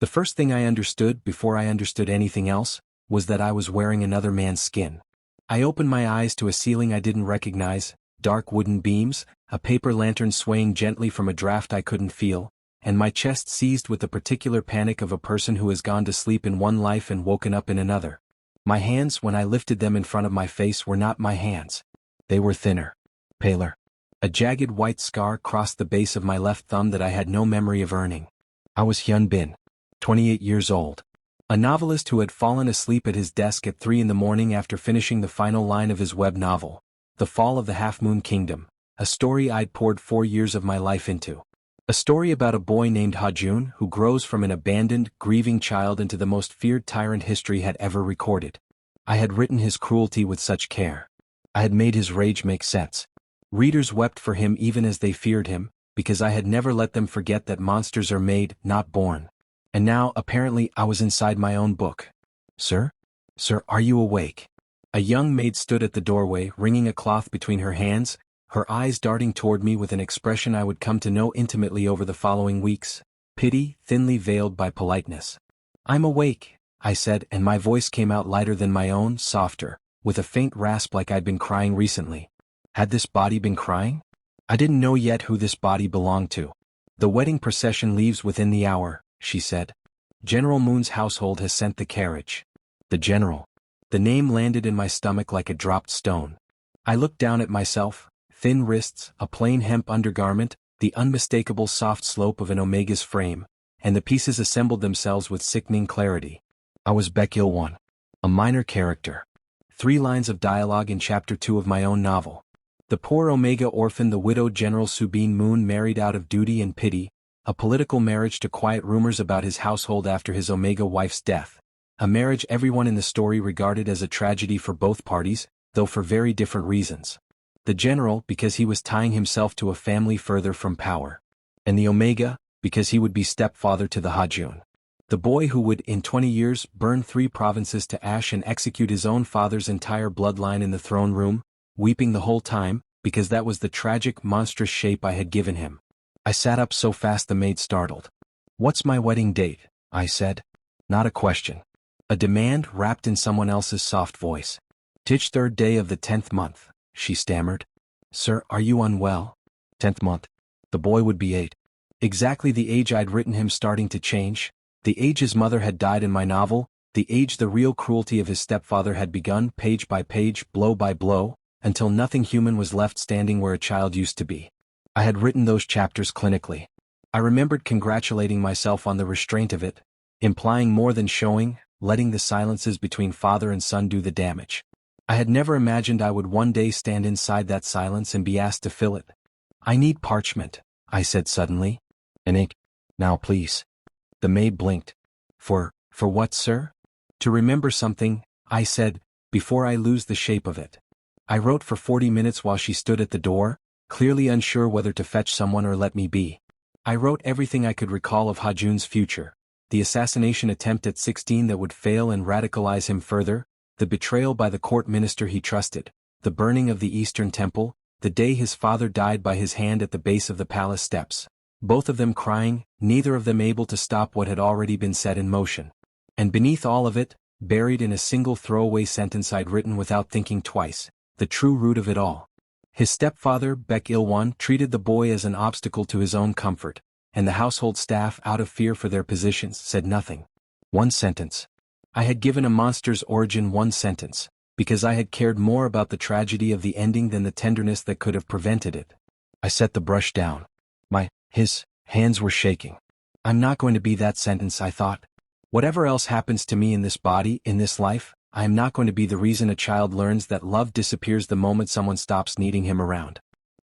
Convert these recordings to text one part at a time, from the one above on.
The first thing I understood before I understood anything else was that I was wearing another man's skin. I opened my eyes to a ceiling I didn't recognize, dark wooden beams, a paper lantern swaying gently from a draft I couldn't feel, and my chest seized with the particular panic of a person who has gone to sleep in one life and woken up in another. My hands, when I lifted them in front of my face, were not my hands. They were thinner, paler. A jagged white scar crossed the base of my left thumb that I had no memory of earning. I was Hyun Bin, 28 years old. A novelist who had fallen asleep at his desk at 3 a.m. after finishing the final line of his web novel, The Fall of the Half-Moon Kingdom, a story I'd poured 4 years of my life into. A story about a boy named Ha-jun who grows from an abandoned, grieving child into the most feared tyrant history had ever recorded. I had written his cruelty with such care. I had made his rage make sense. Readers wept for him even as they feared him, because I had never let them forget that monsters are made, not born. And now, apparently, I was inside my own book. Sir? Sir, are you awake? A young maid stood at the doorway, wringing a cloth between her hands, her eyes darting toward me with an expression I would come to know intimately over the following weeks, pity thinly veiled by politeness. I'm awake, I said, and my voice came out lighter than my own, softer, with a faint rasp like I'd been crying recently. Had this body been crying? I didn't know yet who this body belonged to. The wedding procession leaves within the hour, she said. General Moon's household has sent the carriage. The general. The name landed in my stomach like a dropped stone. I looked down at myself, thin wrists, a plain hemp undergarment, the unmistakable soft slope of an omega's frame, and the pieces assembled themselves with sickening clarity. I was Baek-il-won, a minor character. 3 lines of dialogue in chapter 2 of my own novel. The poor Omega orphan, the widowed General Subin Moon, married out of duty and pity, a political marriage to quiet rumors about his household after his Omega wife's death, a marriage everyone in the story regarded as a tragedy for both parties, though for very different reasons. The general, because he was tying himself to a family further from power. And the Omega, because he would be stepfather to the Ha-jun. The boy who would, in 20 years, burn 3 provinces to ash and execute his own father's entire bloodline in the throne room, weeping the whole time, because that was the tragic, monstrous shape I had given him. I sat up so fast the maid startled. What's my wedding date? I said. Not a question. A demand wrapped in someone else's soft voice. Tich 3rd day of the 10th month, she stammered. Sir, are you unwell? 10th month. The boy would be 8. Exactly the age I'd written him, starting to change. The age his mother had died in my novel, the age the real cruelty of his stepfather had begun, page by page, blow by blow, until nothing human was left standing where a child used to be. I had written those chapters clinically. I remembered congratulating myself on the restraint of it, implying more than showing, letting the silences between father and son do the damage. I had never imagined I would one day stand inside that silence and be asked to fill it. I need parchment, I said suddenly. And ink. Now please. The maid blinked. For what, sir? To remember something, I said, before I lose the shape of it. I wrote for 40 minutes while she stood at the door, clearly unsure whether to fetch someone or let me be. I wrote everything I could recall of Ha-jun's future, the assassination attempt at 16 that would fail and radicalize him further, the betrayal by the court minister he trusted, the burning of the Eastern Temple, the day his father died by his hand at the base of the palace steps, both of them crying, neither of them able to stop what had already been set in motion. And beneath all of it, buried in a single throwaway sentence I'd written without thinking twice, the true root of it all. His stepfather, Baek-il-won, treated the boy as an obstacle to his own comfort, and the household staff, out of fear for their positions, said nothing. 1 sentence. I had given a monster's origin 1 sentence, because I had cared more about the tragedy of the ending than the tenderness that could have prevented it. I set the brush down. His hands were shaking. I'm not going to be that sentence, I thought. Whatever else happens to me in this body, in this life, I am not going to be the reason a child learns that love disappears the moment someone stops needing him around.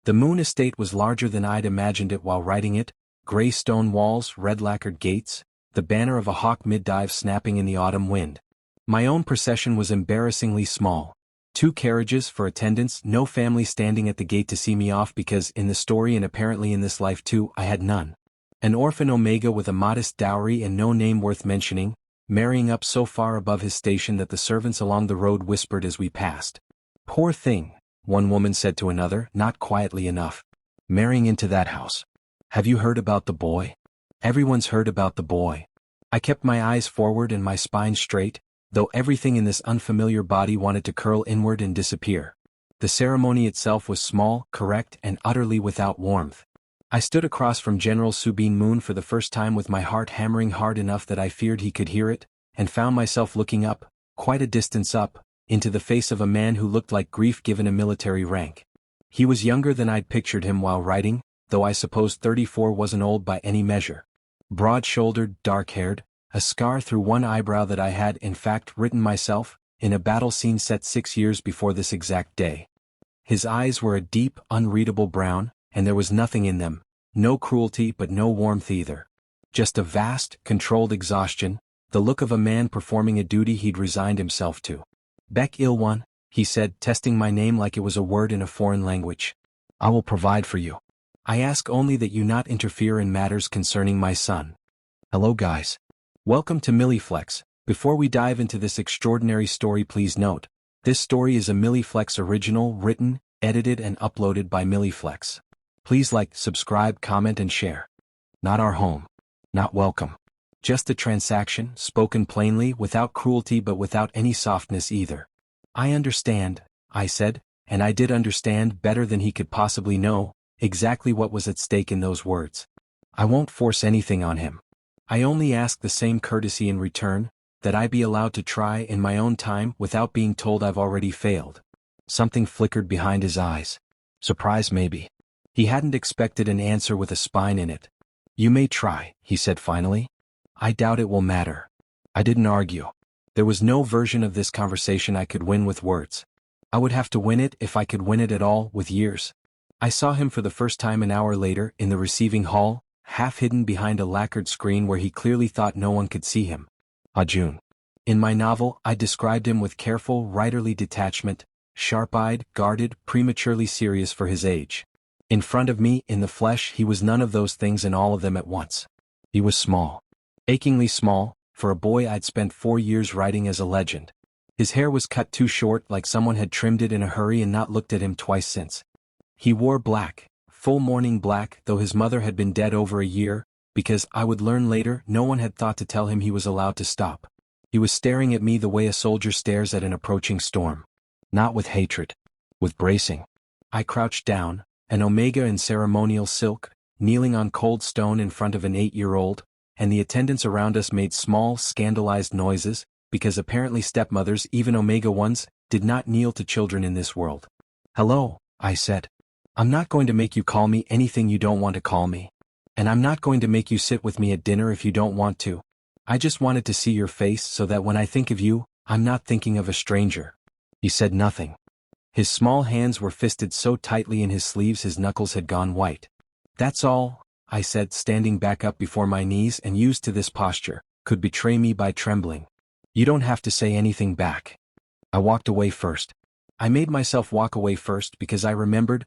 The Moon estate was larger than I'd imagined it while writing it, gray stone walls, red lacquered gates, the banner of a hawk mid-dive snapping in the autumn wind. My own procession was embarrassingly small. 2 carriages for attendants, no family standing at the gate to see me off because, in the story and apparently in this life too, I had none. An orphan Omega with a modest dowry and no name worth mentioning, marrying up so far above his station that the servants along the road whispered as we passed. Poor thing, one woman said to another, not quietly enough. Marrying into that house. Have you heard about the boy? Everyone's heard about the boy. I kept my eyes forward and my spine straight, though everything in this unfamiliar body wanted to curl inward and disappear. The ceremony itself was small, correct, and utterly without warmth. I stood across from General Subin Moon for the first time with my heart hammering hard enough that I feared he could hear it, and found myself looking up, quite a distance up, into the face of a man who looked like grief given a military rank. He was younger than I'd pictured him while writing, though I suppose 34 wasn't old by any measure. Broad-shouldered, dark-haired, a scar through one eyebrow that I had in fact written myself, in a battle scene set 6 years before this exact day. His eyes were a deep, unreadable brown, and there was nothing in them, no cruelty but no warmth either. Just a vast, controlled exhaustion, the look of a man performing a duty he'd resigned himself to. Bek Ilwan, he said, testing my name like it was a word in a foreign language. I will provide for you. I ask only that you not interfere in matters concerning my son. Hello guys. Welcome to Milliflex. Before we dive into this extraordinary story, please note, this story is a Milliflex original, written, edited and uploaded by Milliflex. Please like, subscribe, comment and share. Not our home. Not welcome. Just a transaction, spoken plainly, without cruelty but without any softness either. I understand, I said, and I did understand better than he could possibly know, exactly what was at stake in those words. I won't force anything on him. I only ask the same courtesy in return, that I be allowed to try in my own time without being told I've already failed. Something flickered behind his eyes. Surprise maybe. He hadn't expected an answer with a spine in it. You may try, he said finally. I doubt it will matter. I didn't argue. There was no version of this conversation I could win with words. I would have to win it, if I could win it at all, with years. I saw him for the first time an hour later in the receiving hall, half hidden behind a lacquered screen where he clearly thought no one could see him. Jun. In my novel, I described him with careful, writerly detachment, sharp-eyed, guarded, prematurely serious for his age. In front of me, in the flesh, he was none of those things and all of them at once. He was small. Achingly small, for a boy I'd spent 4 years writing as a legend. His hair was cut too short, like someone had trimmed it in a hurry and not looked at him twice since. He wore black, full mourning black, though his mother had been dead over a year, because, I would learn later, no one had thought to tell him he was allowed to stop. He was staring at me the way a soldier stares at an approaching storm. Not with hatred. With bracing. I crouched down, an omega in ceremonial silk, kneeling on cold stone in front of an 8-year-old, and the attendants around us made small, scandalized noises, because apparently stepmothers, even omega ones, did not kneel to children in this world. Hello, I said. I'm not going to make you call me anything you don't want to call me. And I'm not going to make you sit with me at dinner if you don't want to. I just wanted to see your face so that when I think of you, I'm not thinking of a stranger. He said nothing. His small hands were fisted so tightly in his sleeves his knuckles had gone white. That's all, I said, standing back up before my knees and used to this posture, could betray me by trembling. You don't have to say anything back. I walked away first. I made myself walk away first because I remembered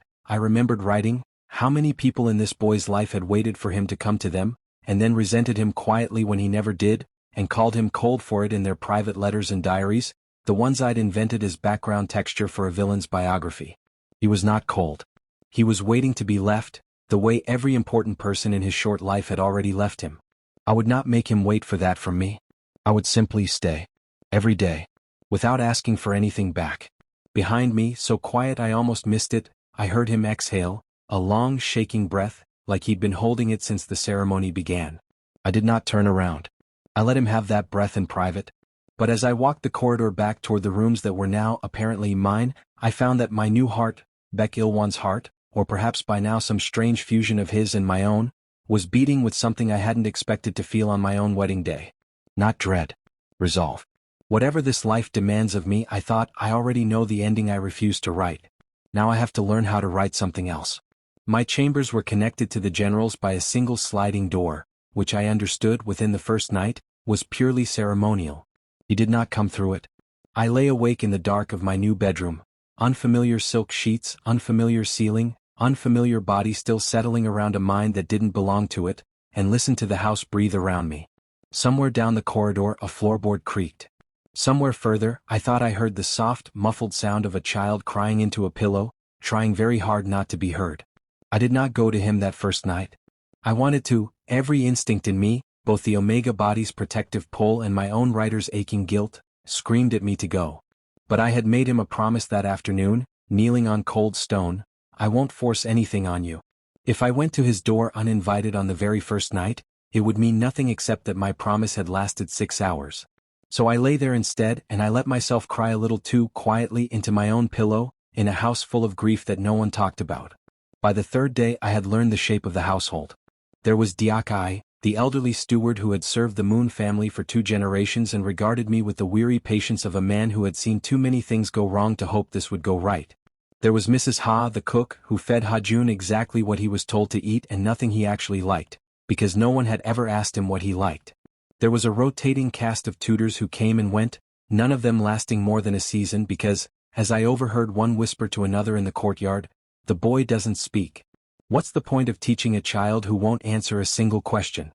writing, how many people in this boy's life had waited for him to come to them, and then resented him quietly when he never did, and called him cold for it in their private letters and diaries, the ones I'd invented as background texture for a villain's biography. He was not cold. He was waiting to be left, the way every important person in his short life had already left him. I would not make him wait for that from me. I would simply stay. Every day. Without asking for anything back. Behind me, so quiet I almost missed it, I heard him exhale, a long, shaking breath, like he'd been holding it since the ceremony began. I did not turn around. I let him have that breath in private. But as I walked the corridor back toward the rooms that were now apparently mine, I found that my new heart, Bek Ilwan's heart, or perhaps by now some strange fusion of his and my own, was beating with something I hadn't expected to feel on my own wedding day. Not dread. Resolve. Whatever this life demands of me, I thought, I already know the ending I refused to write. Now I have to learn how to write something else. My chambers were connected to the general's by a single sliding door, which I understood within the first night, was purely ceremonial. He did not come through it. I lay awake in the dark of my new bedroom, unfamiliar silk sheets, unfamiliar ceiling, unfamiliar body still settling around a mind that didn't belong to it, and listened to the house breathe around me. Somewhere down the corridor a floorboard creaked. Somewhere further, I thought I heard the soft, muffled sound of a child crying into a pillow, trying very hard not to be heard. I did not go to him that first night. I wanted to, every instinct in me, both the Omega body's protective pull and my own writer's aching guilt, screamed at me to go. But I had made him a promise that afternoon, kneeling on cold stone, I won't force anything on you. If I went to his door uninvited on the very first night, it would mean nothing except that my promise had lasted 6 hours. So I lay there instead and I let myself cry a little too quietly into my own pillow, in a house full of grief that no one talked about. By the third day I had learned the shape of the household. There was Diakai, the elderly steward who had served the Moon family for 2 generations and regarded me with the weary patience of a man who had seen too many things go wrong to hope this would go right. There was Mrs. Ha, the cook, who fed Ha-jun exactly what he was told to eat and nothing he actually liked, because no one had ever asked him what he liked. There was a rotating cast of tutors who came and went, none of them lasting more than a season because, as I overheard one whisper to another in the courtyard, the boy doesn't speak. What's the point of teaching a child who won't answer a single question?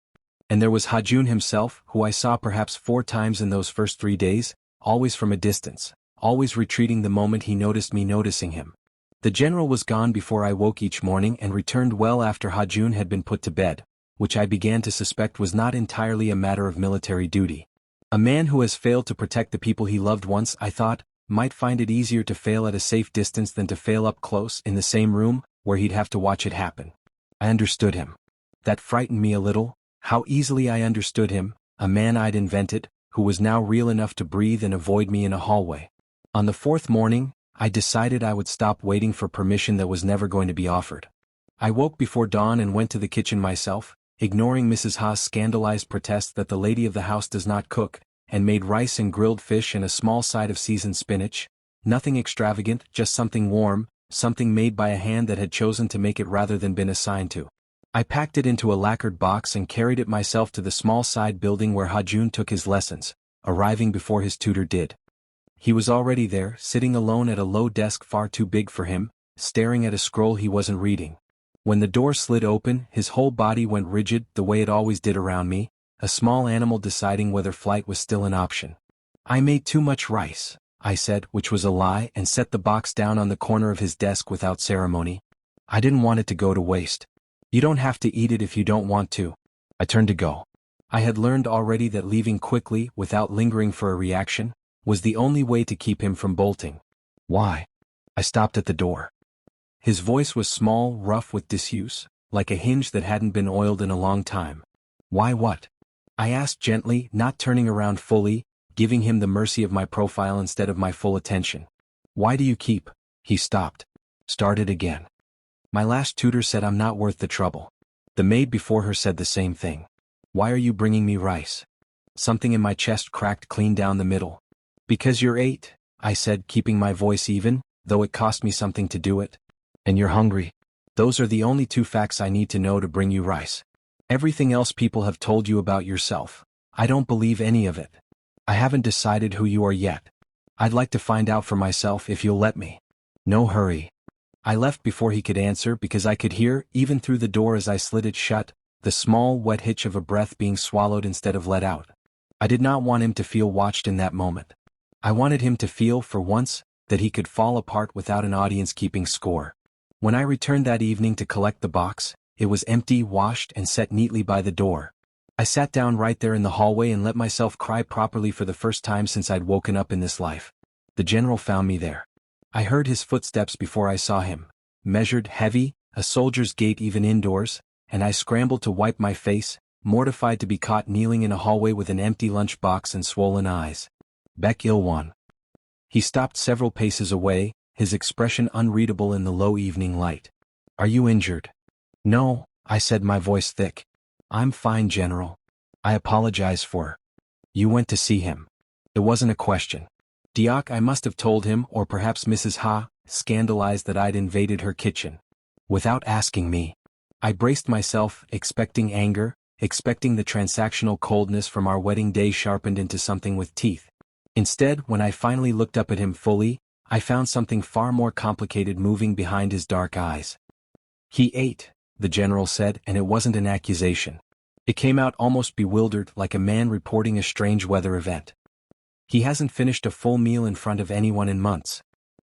And there was Ha-jun himself, who I saw perhaps 4 times in those first 3 days, always from a distance, always retreating the moment he noticed me noticing him. The general was gone before I woke each morning and returned well after Ha-jun had been put to bed, which I began to suspect was not entirely a matter of military duty. A man who has failed to protect the people he loved once, I thought, might find it easier to fail at a safe distance than to fail up close in the same room, where he'd have to watch it happen. I understood him. That frightened me a little, how easily I understood him, a man I'd invented, who was now real enough to breathe and avoid me in a hallway. On the 4th morning, I decided I would stop waiting for permission that was never going to be offered. I woke before dawn and went to the kitchen myself, ignoring Mrs. Ha's scandalized protest that the lady of the house does not cook, and made rice and grilled fish and a small side of seasoned spinach. Nothing extravagant, just something warm, something made by a hand that had chosen to make it rather than been assigned to. I packed it into a lacquered box and carried it myself to the small side building where Ha-jun took his lessons, arriving before his tutor did. He was already there, sitting alone at a low desk far too big for him, staring at a scroll he wasn't reading. When the door slid open, his whole body went rigid the way it always did around me, a small animal deciding whether flight was still an option. I made too much rice, I said, which was a lie, and set the box down on the corner of his desk without ceremony. I didn't want it to go to waste. You don't have to eat it if you don't want to. I turned to go. I had learned already that leaving quickly, without lingering for a reaction, was the only way to keep him from bolting. Why? I stopped at the door. His voice was small, rough with disuse, like a hinge that hadn't been oiled in a long time. Why what? I asked gently, not turning around fully, giving him the mercy of my profile instead of my full attention. Why do you keep? He stopped. Started again. My last tutor said I'm not worth the trouble. The maid before her said the same thing. Why are you bringing me rice? Something in my chest cracked clean down the middle. Because you're 8, I said, keeping my voice even, though it cost me something to do it. And you're hungry. Those are the only 2 facts I need to know to bring you rice. Everything else people have told you about yourself, I don't believe any of it. I haven't decided who you are yet. I'd like to find out for myself if you'll let me. No hurry. I left before he could answer because I could hear, even through the door as I slid it shut, the small, wet hitch of a breath being swallowed instead of let out. I did not want him to feel watched in that moment. I wanted him to feel, for once, that he could fall apart without an audience keeping score. When I returned that evening to collect the box, it was empty, washed, and set neatly by the door. I sat down right there in the hallway and let myself cry properly for the first time since I'd woken up in this life. The general found me there. I heard his footsteps before I saw him, measured, heavy, a soldier's gait even indoors, and I scrambled to wipe my face, mortified to be caught kneeling in a hallway with an empty lunchbox and swollen eyes. Baek Il-won. He stopped several paces away, his expression unreadable in the low evening light. Are you injured? No, I said, my voice thick. I'm fine, General. I apologize for. You went to see him. It wasn't a question. Diak, I must have told him, or perhaps Mrs. Ha, scandalized that I'd invaded her kitchen. Without asking me. I braced myself, expecting anger, expecting the transactional coldness from our wedding day sharpened into something with teeth. Instead, when I finally looked up at him fully, I found something far more complicated moving behind his dark eyes. He ate, the general said, and it wasn't an accusation. It came out almost bewildered, like a man reporting a strange weather event. He hasn't finished a full meal in front of anyone in months.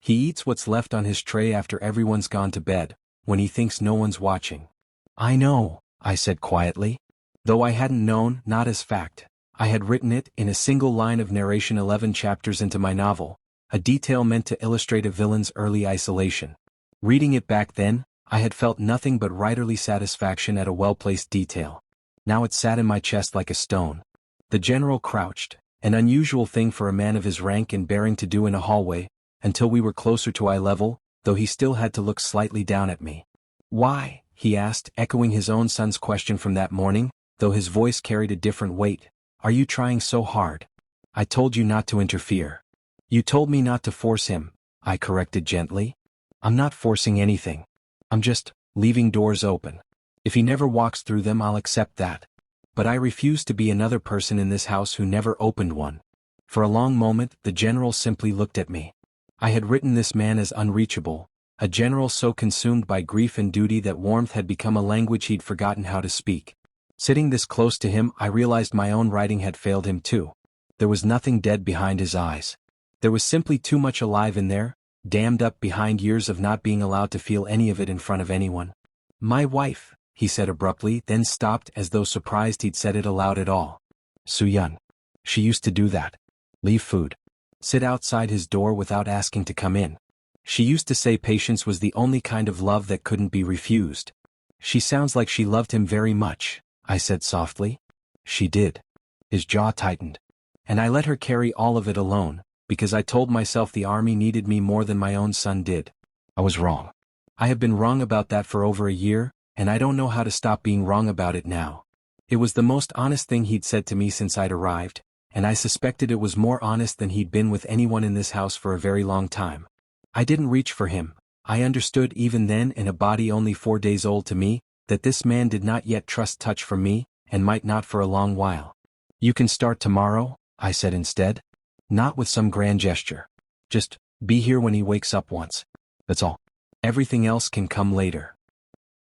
He eats what's left on his tray after everyone's gone to bed, when he thinks no one's watching. I know, I said quietly. Though I hadn't known, not as fact, I had written it in a single line of narration 11 chapters into my novel, a detail meant to illustrate a villain's early isolation. Reading it back then, I had felt nothing but writerly satisfaction at a well-placed detail. Now it sat in my chest like a stone. The general crouched, an unusual thing for a man of his rank and bearing to do in a hallway, until we were closer to eye level, though he still had to look slightly down at me. "Why?" he asked, echoing his own son's question from that morning, though his voice carried a different weight. "Are you trying so hard? I told you not to interfere." "You told me not to force him," I corrected gently. "I'm not forcing anything. I'm just leaving doors open. If he never walks through them, I'll accept that. But I refuse to be another person in this house who never opened one." For a long moment, the general simply looked at me. I had written this man as unreachable, a general so consumed by grief and duty that warmth had become a language he'd forgotten how to speak. Sitting this close to him, I realized my own writing had failed him too. There was nothing dead behind his eyes. There was simply too much alive in there, dammed up behind years of not being allowed to feel any of it in front of anyone. "My wife," he said abruptly, then stopped as though surprised he'd said it aloud at all. "Suyun. She used to do that. Leave food. Sit outside his door without asking to come in. She used to say patience was the only kind of love that couldn't be refused. She sounds like she loved him very much," I said softly. "She did." His jaw tightened. "And I let her carry all of it alone, because I told myself the army needed me more than my own son did. I was wrong. I have been wrong about that for over a year, and I don't know how to stop being wrong about it now." It was the most honest thing he'd said to me since I'd arrived, and I suspected it was more honest than he'd been with anyone in this house for a very long time. I didn't reach for him. I understood even then, in a body only 4 days old to me, that this man did not yet trust touch from me, and might not for a long while. "You can start tomorrow," I said instead. "Not with some grand gesture. Just be here when he wakes up once. That's all. Everything else can come later."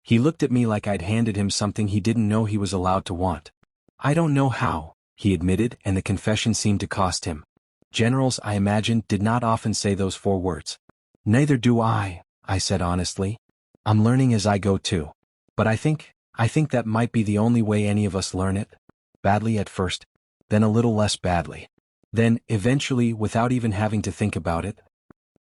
He looked at me like I'd handed him something he didn't know he was allowed to want. "I don't know how," he admitted, and the confession seemed to cost him. Generals, I imagined, did not often say those 4 words. "Neither do I said honestly. "I'm learning as I go too. But I think that might be the only way any of us learn it. Badly at first, then a little less badly. Then, eventually, without even having to think about it."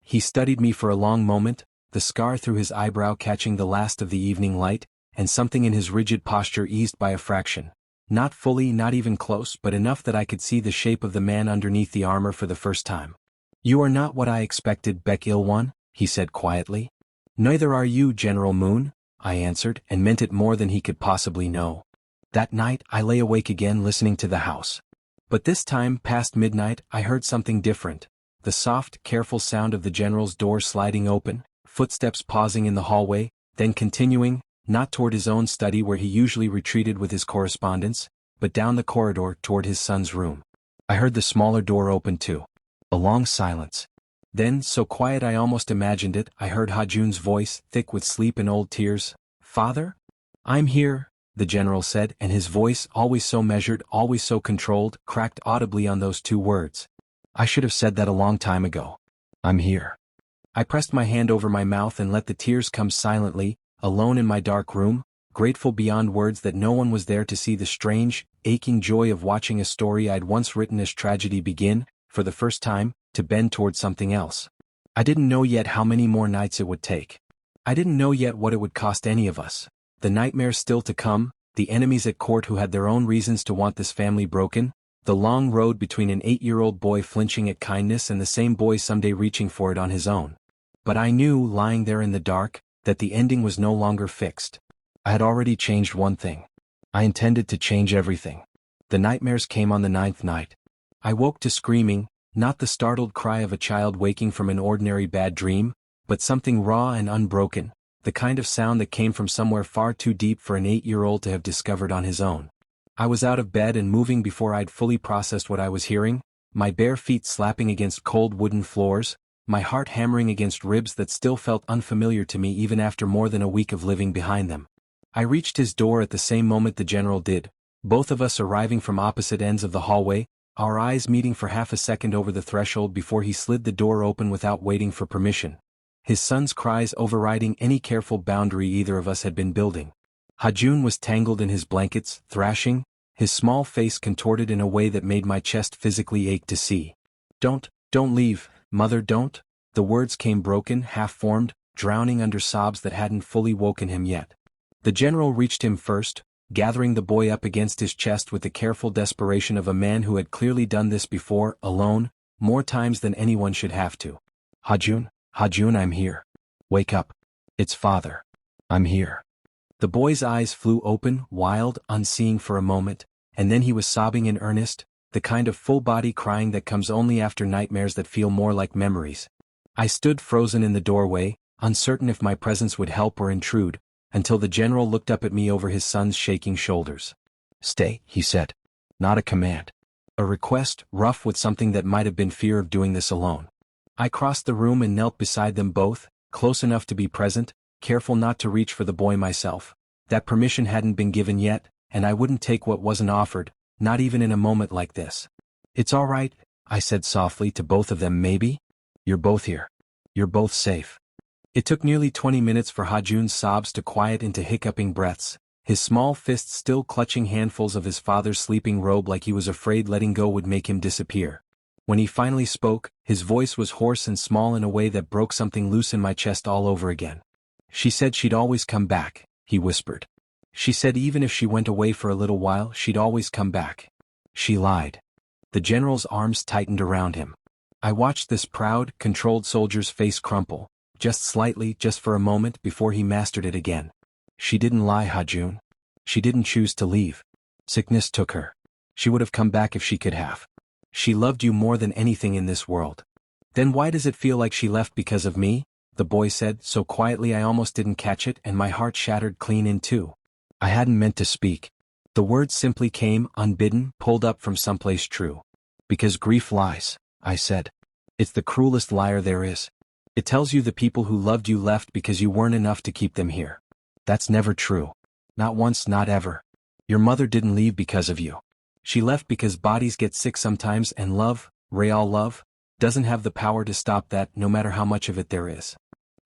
He studied me for a long moment, the scar through his eyebrow catching the last of the evening light, and something in his rigid posture eased by a fraction. Not fully, not even close, but enough that I could see the shape of the man underneath the armor for the first time. "You are not what I expected, Baek-il-won," he said quietly. "Neither are you, General Moon," I answered, and meant it more than he could possibly know. That night, I lay awake again listening to the house. But this time, past midnight, I heard something different. The soft, careful sound of the general's door sliding open, footsteps pausing in the hallway, then continuing, not toward his own study where he usually retreated with his correspondence, but down the corridor toward his son's room. I heard the smaller door open too. A long silence. Then, so quiet I almost imagined it, I heard Ha-jun's voice, thick with sleep and old tears. "Father?" "I'm here," the general said, and his voice, always so measured, always so controlled, cracked audibly on those 2 words. I should have said that a long time ago. "I'm here." I pressed my hand over my mouth and let the tears come silently, alone in my dark room, grateful beyond words that no one was there to see the strange, aching joy of watching a story I'd once written as tragedy begin, for the first time, to bend toward something else. I didn't know yet how many more nights it would take. I didn't know yet what it would cost any of us. The nightmares still to come, the enemies at court who had their own reasons to want this family broken, the long road between an 8-year-old boy flinching at kindness and the same boy someday reaching for it on his own. But I knew, lying there in the dark, that the ending was no longer fixed. I had already changed one thing. I intended to change everything. The nightmares came on the 9th night. I woke to screaming, not the startled cry of a child waking from an ordinary bad dream, but something raw and unbroken, the kind of sound that came from somewhere far too deep for an 8-year-old to have discovered on his own. I was out of bed and moving before I'd fully processed what I was hearing, my bare feet slapping against cold wooden floors, my heart hammering against ribs that still felt unfamiliar to me even after more than a week of living behind them. I reached his door at the same moment the general did, both of us arriving from opposite ends of the hallway, our eyes meeting for half a second over the threshold before he slid the door open without waiting for permission. His son's cries overriding any careful boundary either of us had been building. Hajun was tangled in his blankets, thrashing, his small face contorted in a way that made my chest physically ache to see. Don't leave, mother, don't." The words came broken, half-formed, drowning under sobs that hadn't fully woken him yet. The general reached him first, gathering the boy up against his chest with the careful desperation of a man who had clearly done this before, alone, more times than anyone should have to. "Hajun, I'm here. Wake up. It's father. I'm here." The boy's eyes flew open, wild, unseeing for a moment, and then he was sobbing in earnest, the kind of full-body crying that comes only after nightmares that feel more like memories. I stood frozen in the doorway, uncertain if my presence would help or intrude, until the general looked up at me over his son's shaking shoulders. "Stay," he said. Not a command. A request, rough with something that might have been fear of doing this alone. I crossed the room and knelt beside them both, close enough to be present, careful not to reach for the boy myself. That permission hadn't been given yet, and I wouldn't take what wasn't offered, not even in a moment like this. "It's all right," I said softly to both of them. "Maybe? You're both here. You're both safe." It took nearly 20 minutes for Hajun's sobs to quiet into hiccuping breaths, his small fists still clutching handfuls of his father's sleeping robe like he was afraid letting go would make him disappear. When he finally spoke, his voice was hoarse and small in a way that broke something loose in my chest all over again. "She said she'd always come back," he whispered. "She said even if she went away for a little while, she'd always come back. She lied." The general's arms tightened around him. I watched this proud, controlled soldier's face crumple, just slightly, just for a moment before he mastered it again. "She didn't lie, Hajun. She didn't choose to leave. Sickness took her. She would have come back if she could have. She loved you more than anything in this world." "Then why does it feel like she left because of me?" the boy said, so quietly I almost didn't catch it, and my heart shattered clean in two. I hadn't meant to speak. The words simply came, unbidden, pulled up from someplace true. "Because grief lies," I said. "It's the cruelest liar there is. It tells you the people who loved you left because you weren't enough to keep them here. That's never true. Not once, not ever. Your mother didn't leave because of you. She left because bodies get sick sometimes, and love, real love, doesn't have the power to stop that, no matter how much of it there is."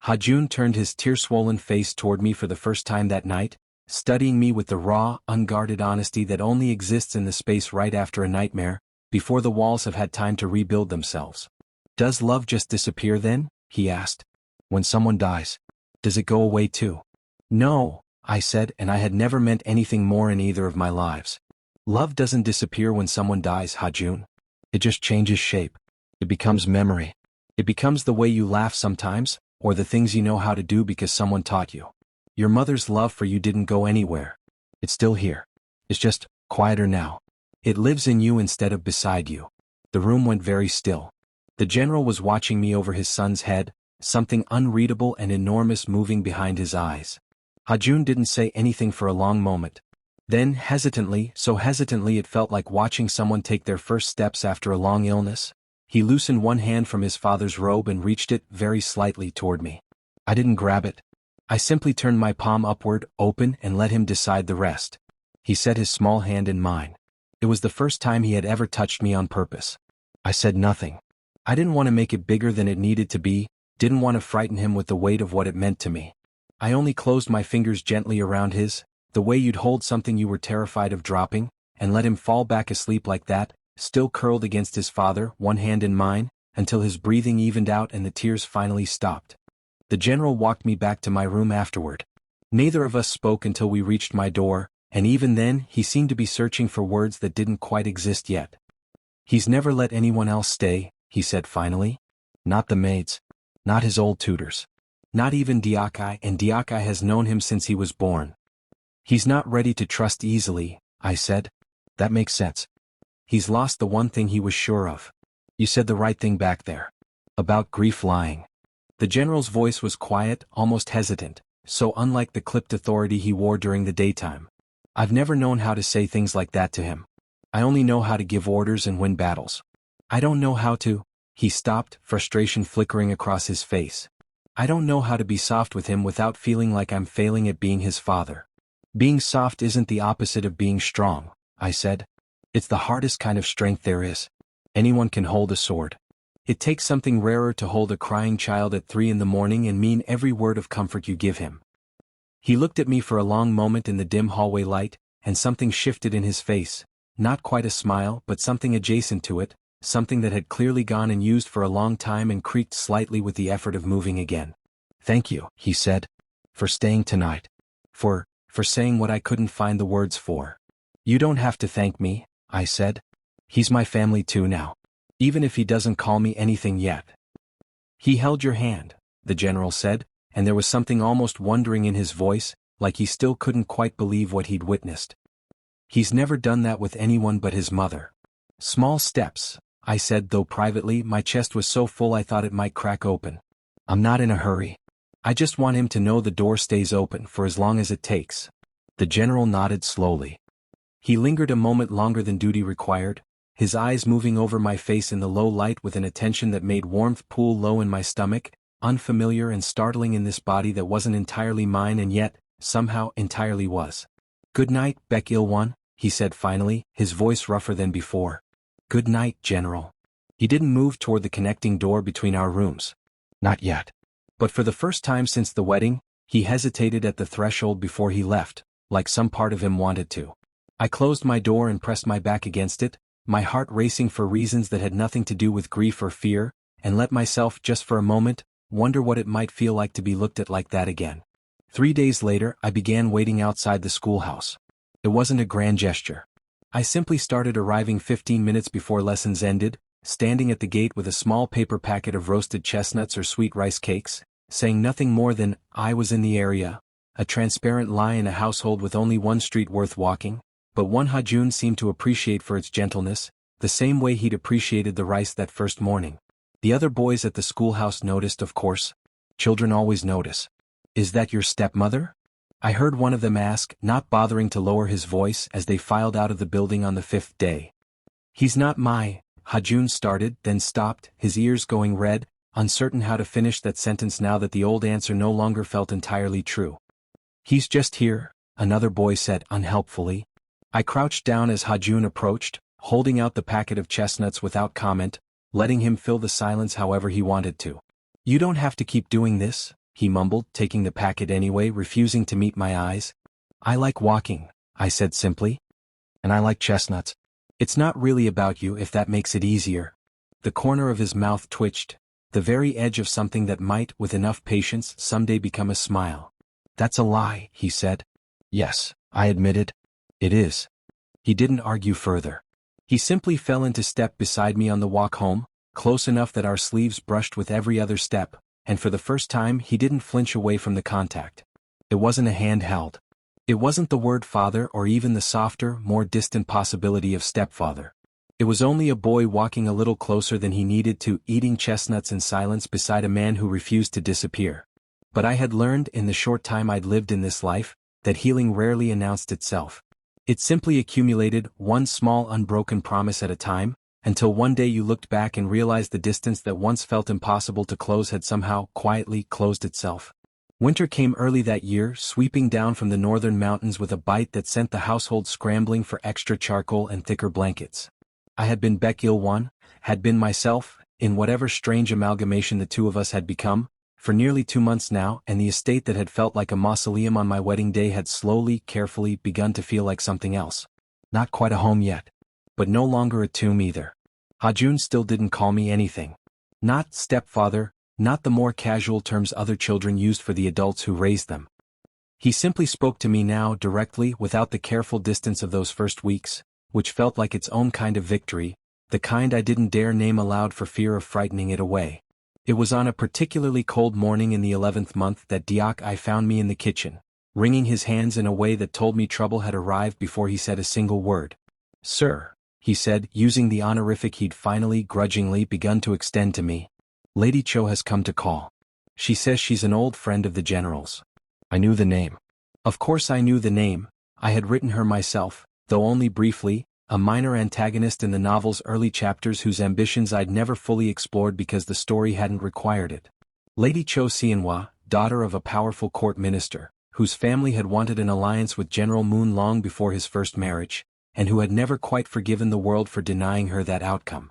Hajun turned his tear-swollen face toward me for the first time that night, studying me with the raw, unguarded honesty that only exists in the space right after a nightmare, before the walls have had time to rebuild themselves. "Does love just disappear then?" he asked. "When someone dies, does it go away too?" "No," I said, and I had never meant anything more in either of my lives. "Love doesn't disappear when someone dies, Hajun. It just changes shape. It becomes memory. It becomes the way you laugh sometimes, or the things you know how to do because someone taught you. Your mother's love for you didn't go anywhere. It's still here. It's just quieter now. It lives in you instead of beside you." The room went very still. The general was watching me over his son's head, something unreadable and enormous moving behind his eyes. Hajun didn't say anything for a long moment. Then, hesitantly, so hesitantly it felt like watching someone take their first steps after a long illness, he loosened one hand from his father's robe and reached it, very slightly, toward me. I didn't grab it. I simply turned my palm upward, open, and let him decide the rest. He set his small hand in mine. It was the first time he had ever touched me on purpose. I said nothing. I didn't want to make it bigger than it needed to be, didn't want to frighten him with the weight of what it meant to me. I only closed my fingers gently around his, the way you'd hold something you were terrified of dropping, and let him fall back asleep like that, still curled against his father, one hand in mine, until his breathing evened out and the tears finally stopped. The general walked me back to my room afterward. Neither of us spoke until we reached my door, and even then he seemed to be searching for words that didn't quite exist yet. "He's never let anyone else stay," he said finally. "Not the maids. Not his old tutors. Not even Diakai, and Diakai has known him since he was born. He's not ready to trust easily," I said. "That makes sense. He's lost the one thing he was sure of. You said the right thing back there. About grief lying." The general's voice was quiet, almost hesitant, so unlike the clipped authority he wore during the daytime. I've never known how to say things like that to him. I only know how to give orders and win battles. I don't know how to. He stopped, frustration flickering across his face. "I don't know how to be soft with him without feeling like I'm failing at being his father." "Being soft isn't the opposite of being strong," I said. "It's the hardest kind of strength there is. Anyone can hold a sword. It takes something rarer to hold a crying child at 3 in the morning and mean every word of comfort you give him." He looked at me for a long moment in the dim hallway light, and something shifted in his face, not quite a smile but something adjacent to it, something that had clearly gone unused for a long time and creaked slightly with the effort of moving again. "Thank you," he said, "for staying tonight. For saying what I couldn't find the words for." "You don't have to thank me," I said. "He's my family too now. Even if he doesn't call me anything yet." "He held your hand," the general said, and there was something almost wondering in his voice, like he still couldn't quite believe what he'd witnessed. "He's never done that with anyone but his mother." "Small steps," I said, though privately my chest was so full I thought it might crack open. "I'm not in a hurry. I just want him to know the door stays open for as long as it takes." The general nodded slowly. He lingered a moment longer than duty required, his eyes moving over my face in the low light with an attention that made warmth pool low in my stomach, unfamiliar and startling in this body that wasn't entirely mine and yet, somehow, entirely was. "Good night, Baek-il-won," he said finally, his voice rougher than before. "Good night, General." He didn't move toward the connecting door between our rooms. Not yet. But for the first time since the wedding, he hesitated at the threshold before he left, like some part of him wanted to. I closed my door and pressed my back against it, my heart racing for reasons that had nothing to do with grief or fear, and let myself, just for a moment, wonder what it might feel like to be looked at like that again. 3 days later, I began waiting outside the schoolhouse. It wasn't a grand gesture. I simply started arriving 15 minutes before lessons ended, standing at the gate with a small paper packet of roasted chestnuts or sweet rice cakes, saying nothing more than, I was in the area, a transparent lie in a household with only one street worth walking, but one Ha-jun seemed to appreciate for its gentleness, the same way he'd appreciated the rice that first morning. The other boys at the schoolhouse noticed, of course. Children always notice. "Is that your stepmother?" I heard one of them ask, not bothering to lower his voice as they filed out of the building on the 5th day. "He's not my," Ha-jun started, then stopped, his ears going red, uncertain how to finish that sentence now that the old answer no longer felt entirely true. "He's just here," another boy said unhelpfully. I crouched down as Ha-jun approached, holding out the packet of chestnuts without comment, letting him fill the silence however he wanted to. "You don't have to keep doing this," he mumbled, taking the packet anyway, refusing to meet my eyes. "I like walking," I said simply. "And I like chestnuts. It's not really about you if that makes it easier." The corner of his mouth twitched, the very edge of something that might, with enough patience, someday become a smile. "That's a lie," he said. "Yes," I admitted. "It is." He didn't argue further. He simply fell into step beside me on the walk home, close enough that our sleeves brushed with every other step, and for the first time he didn't flinch away from the contact. It wasn't a hand held. It wasn't the word father or even the softer, more distant possibility of stepfather. It was only a boy walking a little closer than he needed to, eating chestnuts in silence beside a man who refused to disappear. But I had learned in the short time I'd lived in this life, that healing rarely announced itself. It simply accumulated, one small unbroken promise at a time, until one day you looked back and realized the distance that once felt impossible to close had somehow, quietly, closed itself. Winter came early that year, sweeping down from the northern mountains with a bite that sent the household scrambling for extra charcoal and thicker blankets. I had been Baek-il-won, had been myself, in whatever strange amalgamation the two of us had become, for nearly 2 months now, and the estate that had felt like a mausoleum on my wedding day had slowly, carefully begun to feel like something else. Not quite a home yet. But no longer a tomb either. Ha-jun still didn't call me anything. Not stepfather, not the more casual terms other children used for the adults who raised them. He simply spoke to me now directly, without the careful distance of those first weeks, which felt like its own kind of victory, the kind I didn't dare name aloud for fear of frightening it away. It was on a particularly cold morning in the 11th month that Deok-I found me in the kitchen, wringing his hands in a way that told me trouble had arrived before he said a single word. "Sir," he said, using the honorific he'd finally, grudgingly, begun to extend to me. "Lady Cho has come to call. She says she's an old friend of the General's." I knew the name. Of course I knew the name. I had written her myself, though only briefly, a minor antagonist in the novel's early chapters whose ambitions I'd never fully explored because the story hadn't required it. Lady Cho Sianhwa, daughter of a powerful court minister, whose family had wanted an alliance with General Moon long before his first marriage, and who had never quite forgiven the world for denying her that outcome.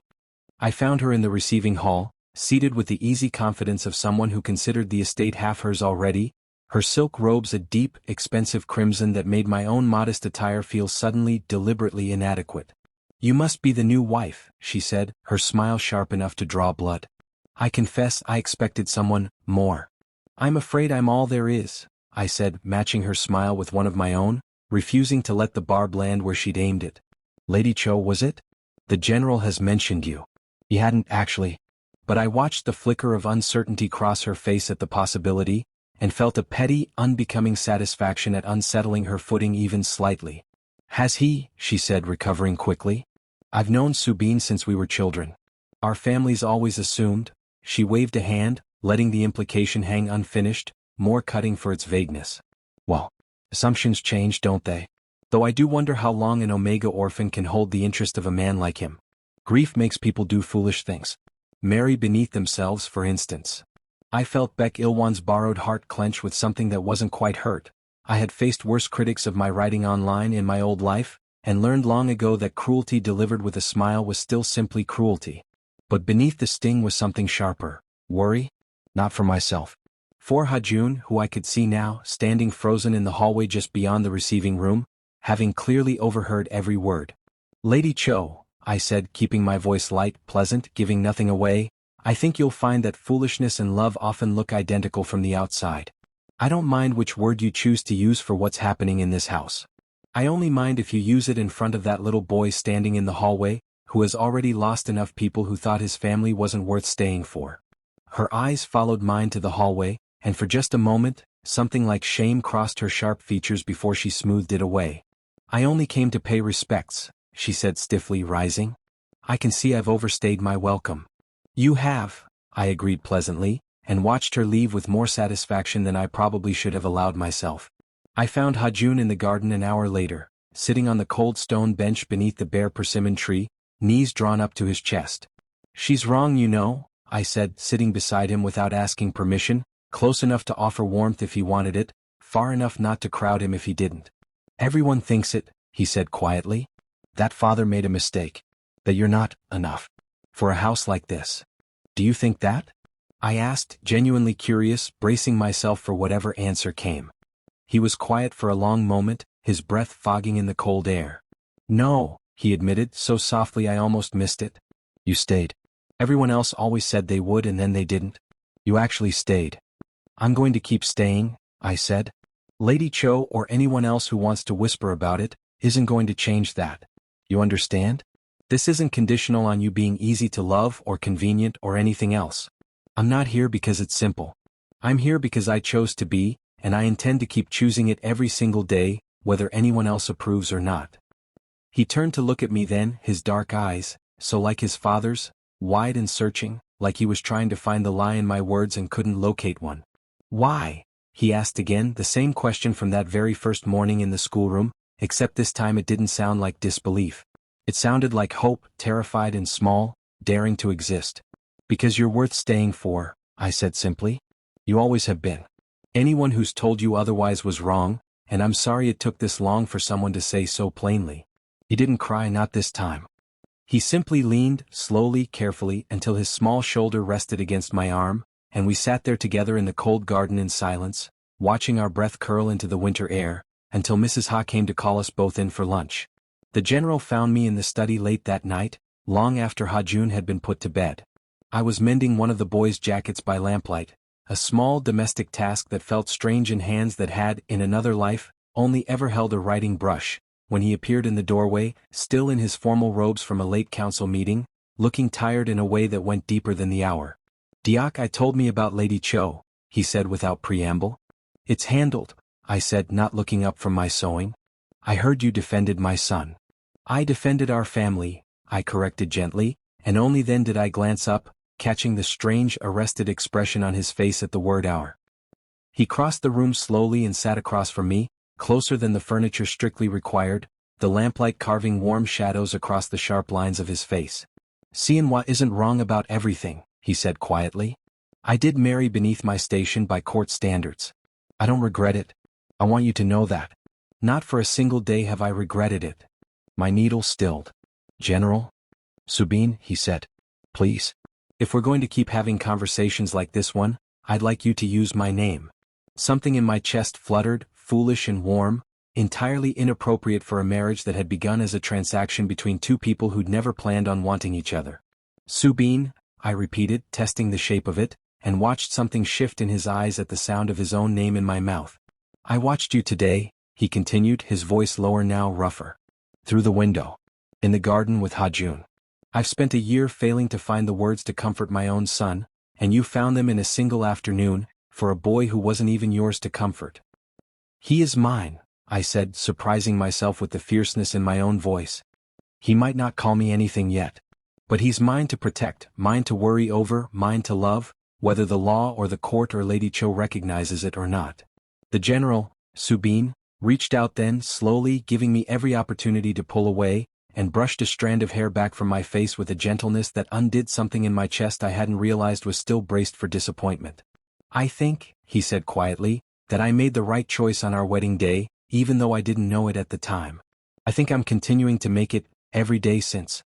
I found her in the receiving hall, seated with the easy confidence of someone who considered the estate half hers already, her silk robes a deep, expensive crimson that made my own modest attire feel suddenly, deliberately inadequate. "You must be the new wife," she said, her smile sharp enough to draw blood. "I confess I expected someone more." "I'm afraid I'm all there is," I said, matching her smile with one of my own, refusing to let the barb land where she'd aimed it. "Lady Cho, was it? The general has mentioned you." "He hadn't actually." But I watched the flicker of uncertainty cross her face at the possibility, and felt a petty, unbecoming satisfaction at unsettling her footing even slightly. "Has he?" she said, recovering quickly. "I've known Subin since we were children. Our families always assumed." She waved a hand, letting the implication hang unfinished, more cutting for its vagueness. "Well, assumptions change, don't they? Though I do wonder how long an Omega orphan can hold the interest of a man like him. Grief makes people do foolish things. Marry beneath themselves, for instance." I felt Beck Ilwan's borrowed heart clench with something that wasn't quite hurt. I had faced worse critics of my writing online in my old life, and learned long ago that cruelty delivered with a smile was still simply cruelty. But beneath the sting was something sharper. Worry? Not for myself. For Hajun, who I could see now, standing frozen in the hallway just beyond the receiving room, having clearly overheard every word. "Lady Cho," I said, keeping my voice light, pleasant, giving nothing away, "I think you'll find that foolishness and love often look identical from the outside. I don't mind which word you choose to use for what's happening in this house. I only mind if you use it in front of that little boy standing in the hallway, who has already lost enough people who thought his family wasn't worth staying for." Her eyes followed mine to the hallway, and for just a moment, something like shame crossed her sharp features before she smoothed it away. "I only came to pay respects," she said stiffly, rising. "I can see I've overstayed my welcome." "You have," I agreed pleasantly, and watched her leave with more satisfaction than I probably should have allowed myself. I found Hajun in the garden an hour later, sitting on the cold stone bench beneath the bare persimmon tree, knees drawn up to his chest. "She's wrong, you know," I said, sitting beside him without asking permission, close enough to offer warmth if he wanted it, far enough not to crowd him if he didn't. "Everyone thinks it," he said quietly. "That father made a mistake. That you're not enough for a house like this." "Do you think that?" I asked, genuinely curious, bracing myself for whatever answer came. He was quiet for a long moment, his breath fogging in the cold air. "No," he admitted, so softly I almost missed it. "You stayed. Everyone else always said they would and then they didn't. You actually stayed." "I'm going to keep staying," I said. "Lady Cho or anyone else who wants to whisper about it isn't going to change that. You understand? This isn't conditional on you being easy to love or convenient or anything else. I'm not here because it's simple. I'm here because I chose to be, and I intend to keep choosing it every single day, whether anyone else approves or not." He turned to look at me then, his dark eyes, so like his father's, wide and searching, like he was trying to find the lie in my words and couldn't locate one. "Why?" he asked again, the same question from that very first morning in the schoolroom, except this time it didn't sound like disbelief. It sounded like hope, terrified and small, daring to exist. "Because you're worth staying for," I said simply. "You always have been. Anyone who's told you otherwise was wrong, and I'm sorry it took this long for someone to say so plainly." He didn't cry, not this time. He simply leaned, slowly, carefully, until his small shoulder rested against my arm, and we sat there together in the cold garden in silence, watching our breath curl into the winter air, until Mrs. Ha came to call us both in for lunch. The general found me in the study late that night, long after Hajun had been put to bed. I was mending one of the boys' jackets by lamplight, a small domestic task that felt strange in hands that had, in another life, only ever held a writing brush, when he appeared in the doorway, still in his formal robes from a late council meeting, looking tired in a way that went deeper than the hour. "Diak, I told me about Lady Cho," he said without preamble. "It's handled," I said, not looking up from my sewing. "I heard you defended my son." "I defended our family," I corrected gently, and only then did I glance up, catching the strange, arrested expression on his face at the word "our." He crossed the room slowly and sat across from me, closer than the furniture strictly required, the lamplight carving warm shadows across the sharp lines of his face. "Sienwa isn't wrong about everything," he said quietly. "I did marry beneath my station by court standards. I don't regret it. I want you to know that. Not for a single day have I regretted it." My needle stilled. "General?" "Subin," he said. "Please. If we're going to keep having conversations like this one, I'd like you to use my name." Something in my chest fluttered, foolish and warm, entirely inappropriate for a marriage that had begun as a transaction between two people who'd never planned on wanting each other. Subin, I repeated, testing the shape of it, and watched something shift in his eyes at the sound of his own name in my mouth. I watched you today, he continued, his voice lower now, rougher. Through the window. In the garden with Hajun. I've spent a year failing to find the words to comfort my own son, and you found them in a single afternoon, for a boy who wasn't even yours to comfort. He is mine, I said, surprising myself with the fierceness in my own voice. He might not call me anything yet. But he's mine to protect, mine to worry over, mine to love, whether the law or the court or Lady Cho recognizes it or not. The general, Subin, reached out then, slowly, giving me every opportunity to pull away, and brushed a strand of hair back from my face with a gentleness that undid something in my chest I hadn't realized was still braced for disappointment. I think, he said quietly, that I made the right choice on our wedding day, even though I didn't know it at the time. I think I'm continuing to make it, every day since.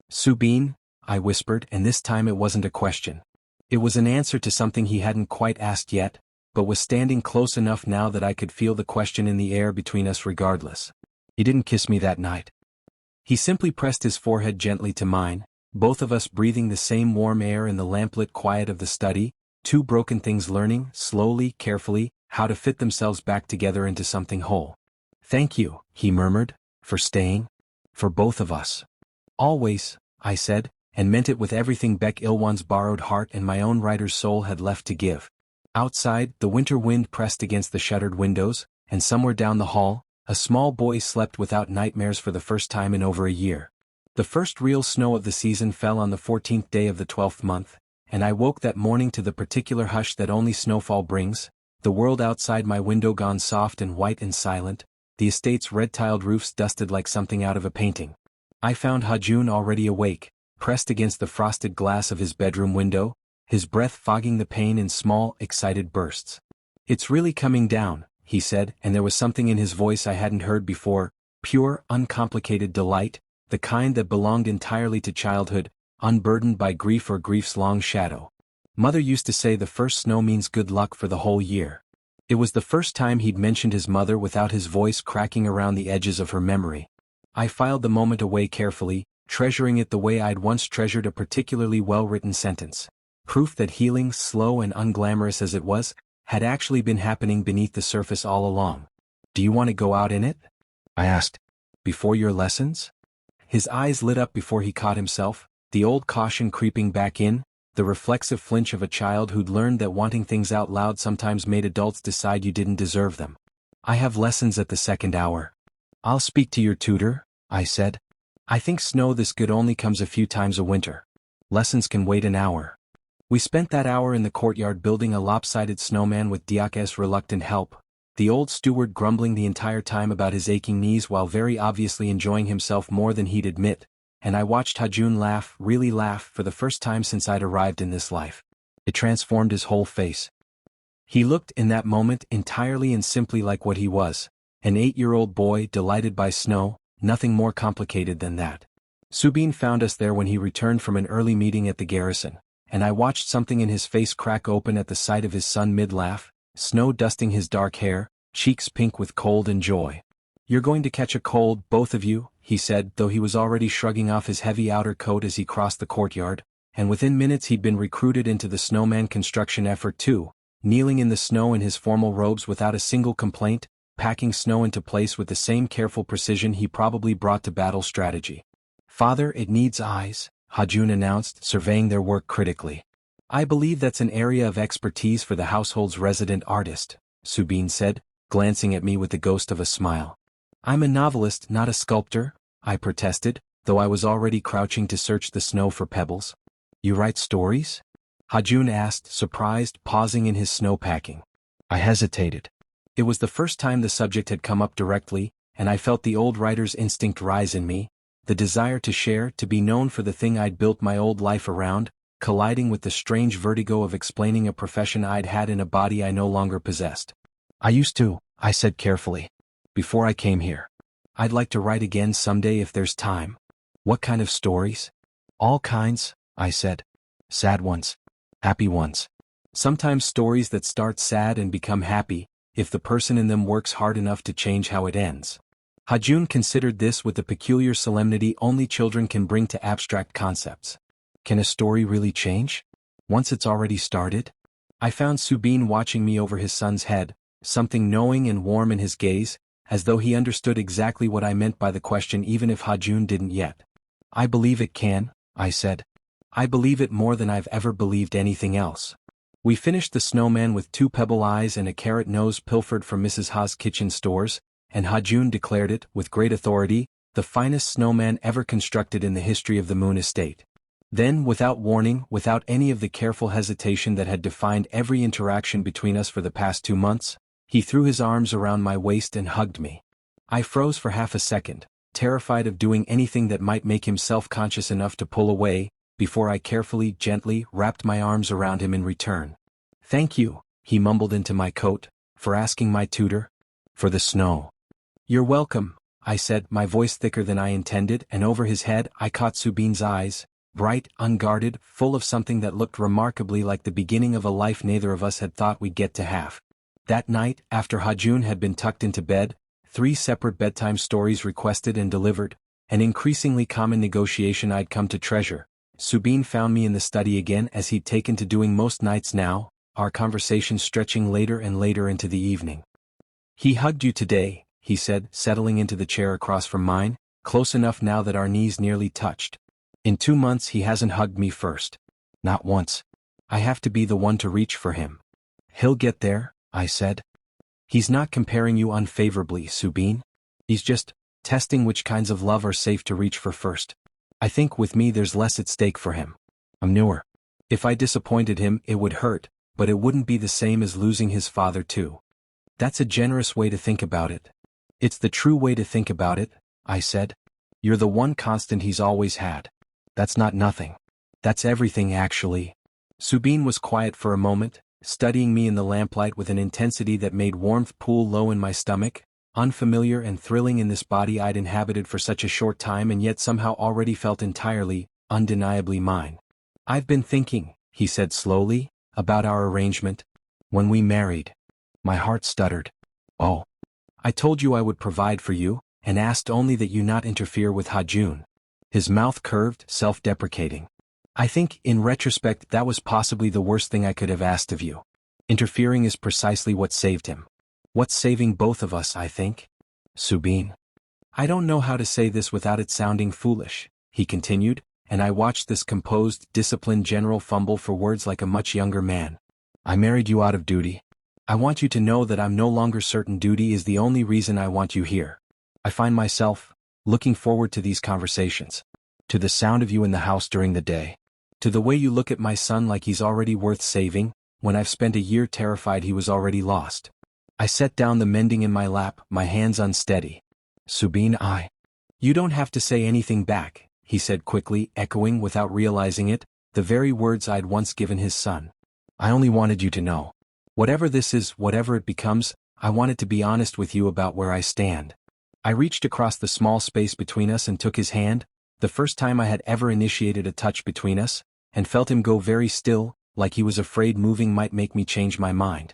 Subin, I whispered, and this time it wasn't a question. It was an answer to something he hadn't quite asked yet, but was standing close enough now that I could feel the question in the air between us regardless. He didn't kiss me that night. He simply pressed his forehead gently to mine, both of us breathing the same warm air in the lamplit quiet of the study, two broken things learning, slowly, carefully, how to fit themselves back together into something whole. Thank you, he murmured, for staying. For both of us. Always, I said, and meant it with everything Baek Ilwan's borrowed heart and my own writer's soul had left to give. Outside, the winter wind pressed against the shuttered windows, and somewhere down the hall, a small boy slept without nightmares for the first time in over a year. The first real snow of the season fell on the 14th day of the 12th month, and I woke that morning to the particular hush that only snowfall brings, the world outside my window gone soft and white and silent, the estate's red-tiled roofs dusted like something out of a painting. I found Hajun already awake, pressed against the frosted glass of his bedroom window, his breath fogging the pane in small, excited bursts. It's really coming down, he said, and there was something in his voice I hadn't heard before, pure, uncomplicated delight, the kind that belonged entirely to childhood, unburdened by grief or grief's long shadow. Mother used to say the first snow means good luck for the whole year. It was the first time he'd mentioned his mother without his voice cracking around the edges of her memory. I filed the moment away carefully, treasuring it the way I'd once treasured a particularly well-written sentence. Proof that healing, slow and unglamorous as it was, had actually been happening beneath the surface all along. Do you want to go out in it? I asked. Before your lessons? His eyes lit up before he caught himself, the old caution creeping back in, the reflexive flinch of a child who'd learned that wanting things out loud sometimes made adults decide you didn't deserve them. I have lessons at the second hour. I'll speak to your tutor, I said. I think snow this good only comes a few times a winter. Lessons can wait an hour. We spent that hour in the courtyard building a lopsided snowman with Diak's reluctant help, the old steward grumbling the entire time about his aching knees while very obviously enjoying himself more than he'd admit, and I watched Hajun laugh, really laugh, for the first time since I'd arrived in this life. It transformed his whole face. He looked in that moment entirely and simply like what he was, an 8-year-old boy delighted by snow, nothing more complicated than that. Subin found us there when he returned from an early meeting at the garrison, and I watched something in his face crack open at the sight of his son mid-laugh, snow dusting his dark hair, cheeks pink with cold and joy. You're going to catch a cold, both of you, he said, though he was already shrugging off his heavy outer coat as he crossed the courtyard, and within minutes he'd been recruited into the snowman construction effort too, kneeling in the snow in his formal robes without a single complaint, packing snow into place with the same careful precision he probably brought to battle strategy. Father, it needs eyes, Hajun announced, surveying their work critically. I believe that's an area of expertise for the household's resident artist, Subin said, glancing at me with the ghost of a smile. I'm a novelist, not a sculptor, I protested, though I was already crouching to search the snow for pebbles. You write stories? Hajun asked, surprised, pausing in his snow packing. I hesitated. It was the first time the subject had come up directly, and I felt the old writer's instinct rise in me, the desire to share, to be known for the thing I'd built my old life around, colliding with the strange vertigo of explaining a profession I'd had in a body I no longer possessed. I used to, I said carefully. Before I came here. I'd like to write again someday if there's time. What kind of stories? All kinds, I said. Sad ones. Happy ones. Sometimes stories that start sad and become happy, if the person in them works hard enough to change how it ends. Hajun considered this with the peculiar solemnity only children can bring to abstract concepts. Can a story really change? Once it's already started? I found Subin watching me over his son's head, something knowing and warm in his gaze, as though he understood exactly what I meant by the question even if Hajun didn't yet. I believe it can, I said. I believe it more than I've ever believed anything else. We finished the snowman with 2 pebble eyes and a carrot nose pilfered from Mrs. Ha's kitchen stores, and Hajun declared it, with great authority, the finest snowman ever constructed in the history of the Moon Estate. Then, without warning, without any of the careful hesitation that had defined every interaction between us for the past 2 months, he threw his arms around my waist and hugged me. I froze for half a second, terrified of doing anything that might make him self-conscious enough to pull away, before I carefully, gently, wrapped my arms around him in return. "Thank you," he mumbled into my coat, "for asking my tutor. For the snow." "You're welcome," I said, my voice thicker than I intended, and over his head I caught Subin's eyes, bright, unguarded, full of something that looked remarkably like the beginning of a life neither of us had thought we'd get to have. That night, after Hajun had been tucked into bed, 3 separate bedtime stories requested and delivered, an increasingly common negotiation I'd come to treasure, Subin found me in the study again as he'd taken to doing most nights now, our conversation stretching later and later into the evening. "He hugged you today," he said, settling into the chair across from mine, close enough now that our knees nearly touched. "In 2 months he hasn't hugged me first. Not once. I have to be the one to reach for him." "He'll get there," I said. "He's not comparing you unfavorably, Subin. He's just testing which kinds of love are safe to reach for first. I think with me there's less at stake for him. I'm newer. If I disappointed him it would hurt, but it wouldn't be the same as losing his father too." "That's a generous way to think about it." "It's the true way to think about it," I said. "You're the one constant he's always had. That's not nothing. That's everything actually." Subin was quiet for a moment, studying me in the lamplight with an intensity that made warmth pool low in my stomach, unfamiliar and thrilling in this body I'd inhabited for such a short time and yet somehow already felt entirely, undeniably mine. "I've been thinking," he said slowly, "about our arrangement. When we married." My heart stuttered. "Oh. I told you I would provide for you, and asked only that you not interfere with Hajun." His mouth curved, self-deprecating. "I think, in retrospect, that was possibly the worst thing I could have asked of you. Interfering is precisely what saved him. What's saving both of us, I think. Subin. I don't know how to say this without it sounding foolish," he continued, and I watched this composed, disciplined general fumble for words like a much younger man. "I married you out of duty. I want you to know that I'm no longer certain duty is the only reason I want you here. I find myself looking forward to these conversations, to the sound of you in the house during the day, to the way you look at my son like he's already worth saving, when I've spent a year terrified he was already lost." I set down the mending in my lap, my hands unsteady. "Subin, You don't have to say anything back," he said quickly, echoing without realizing it, the very words I'd once given his son. "I only wanted you to know. Whatever this is, whatever it becomes, I wanted to be honest with you about where I stand." I reached across the small space between us and took his hand, the first time I had ever initiated a touch between us, and felt him go very still, like he was afraid moving might make me change my mind.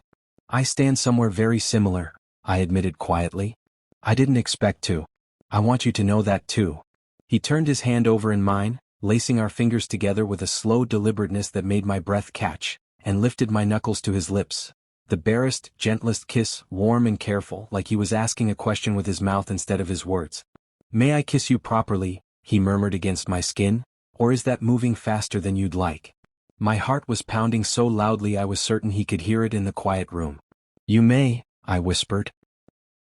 "I stand somewhere very similar," I admitted quietly. "I didn't expect to. I want you to know that too." He turned his hand over in mine, lacing our fingers together with a slow deliberateness that made my breath catch, and lifted my knuckles to his lips. The barest, gentlest kiss, warm and careful, like he was asking a question with his mouth instead of his words. "May I kiss you properly?" he murmured against my skin, "or is that moving faster than you'd like?" My heart was pounding so loudly I was certain he could hear it in the quiet room. "You may," I whispered.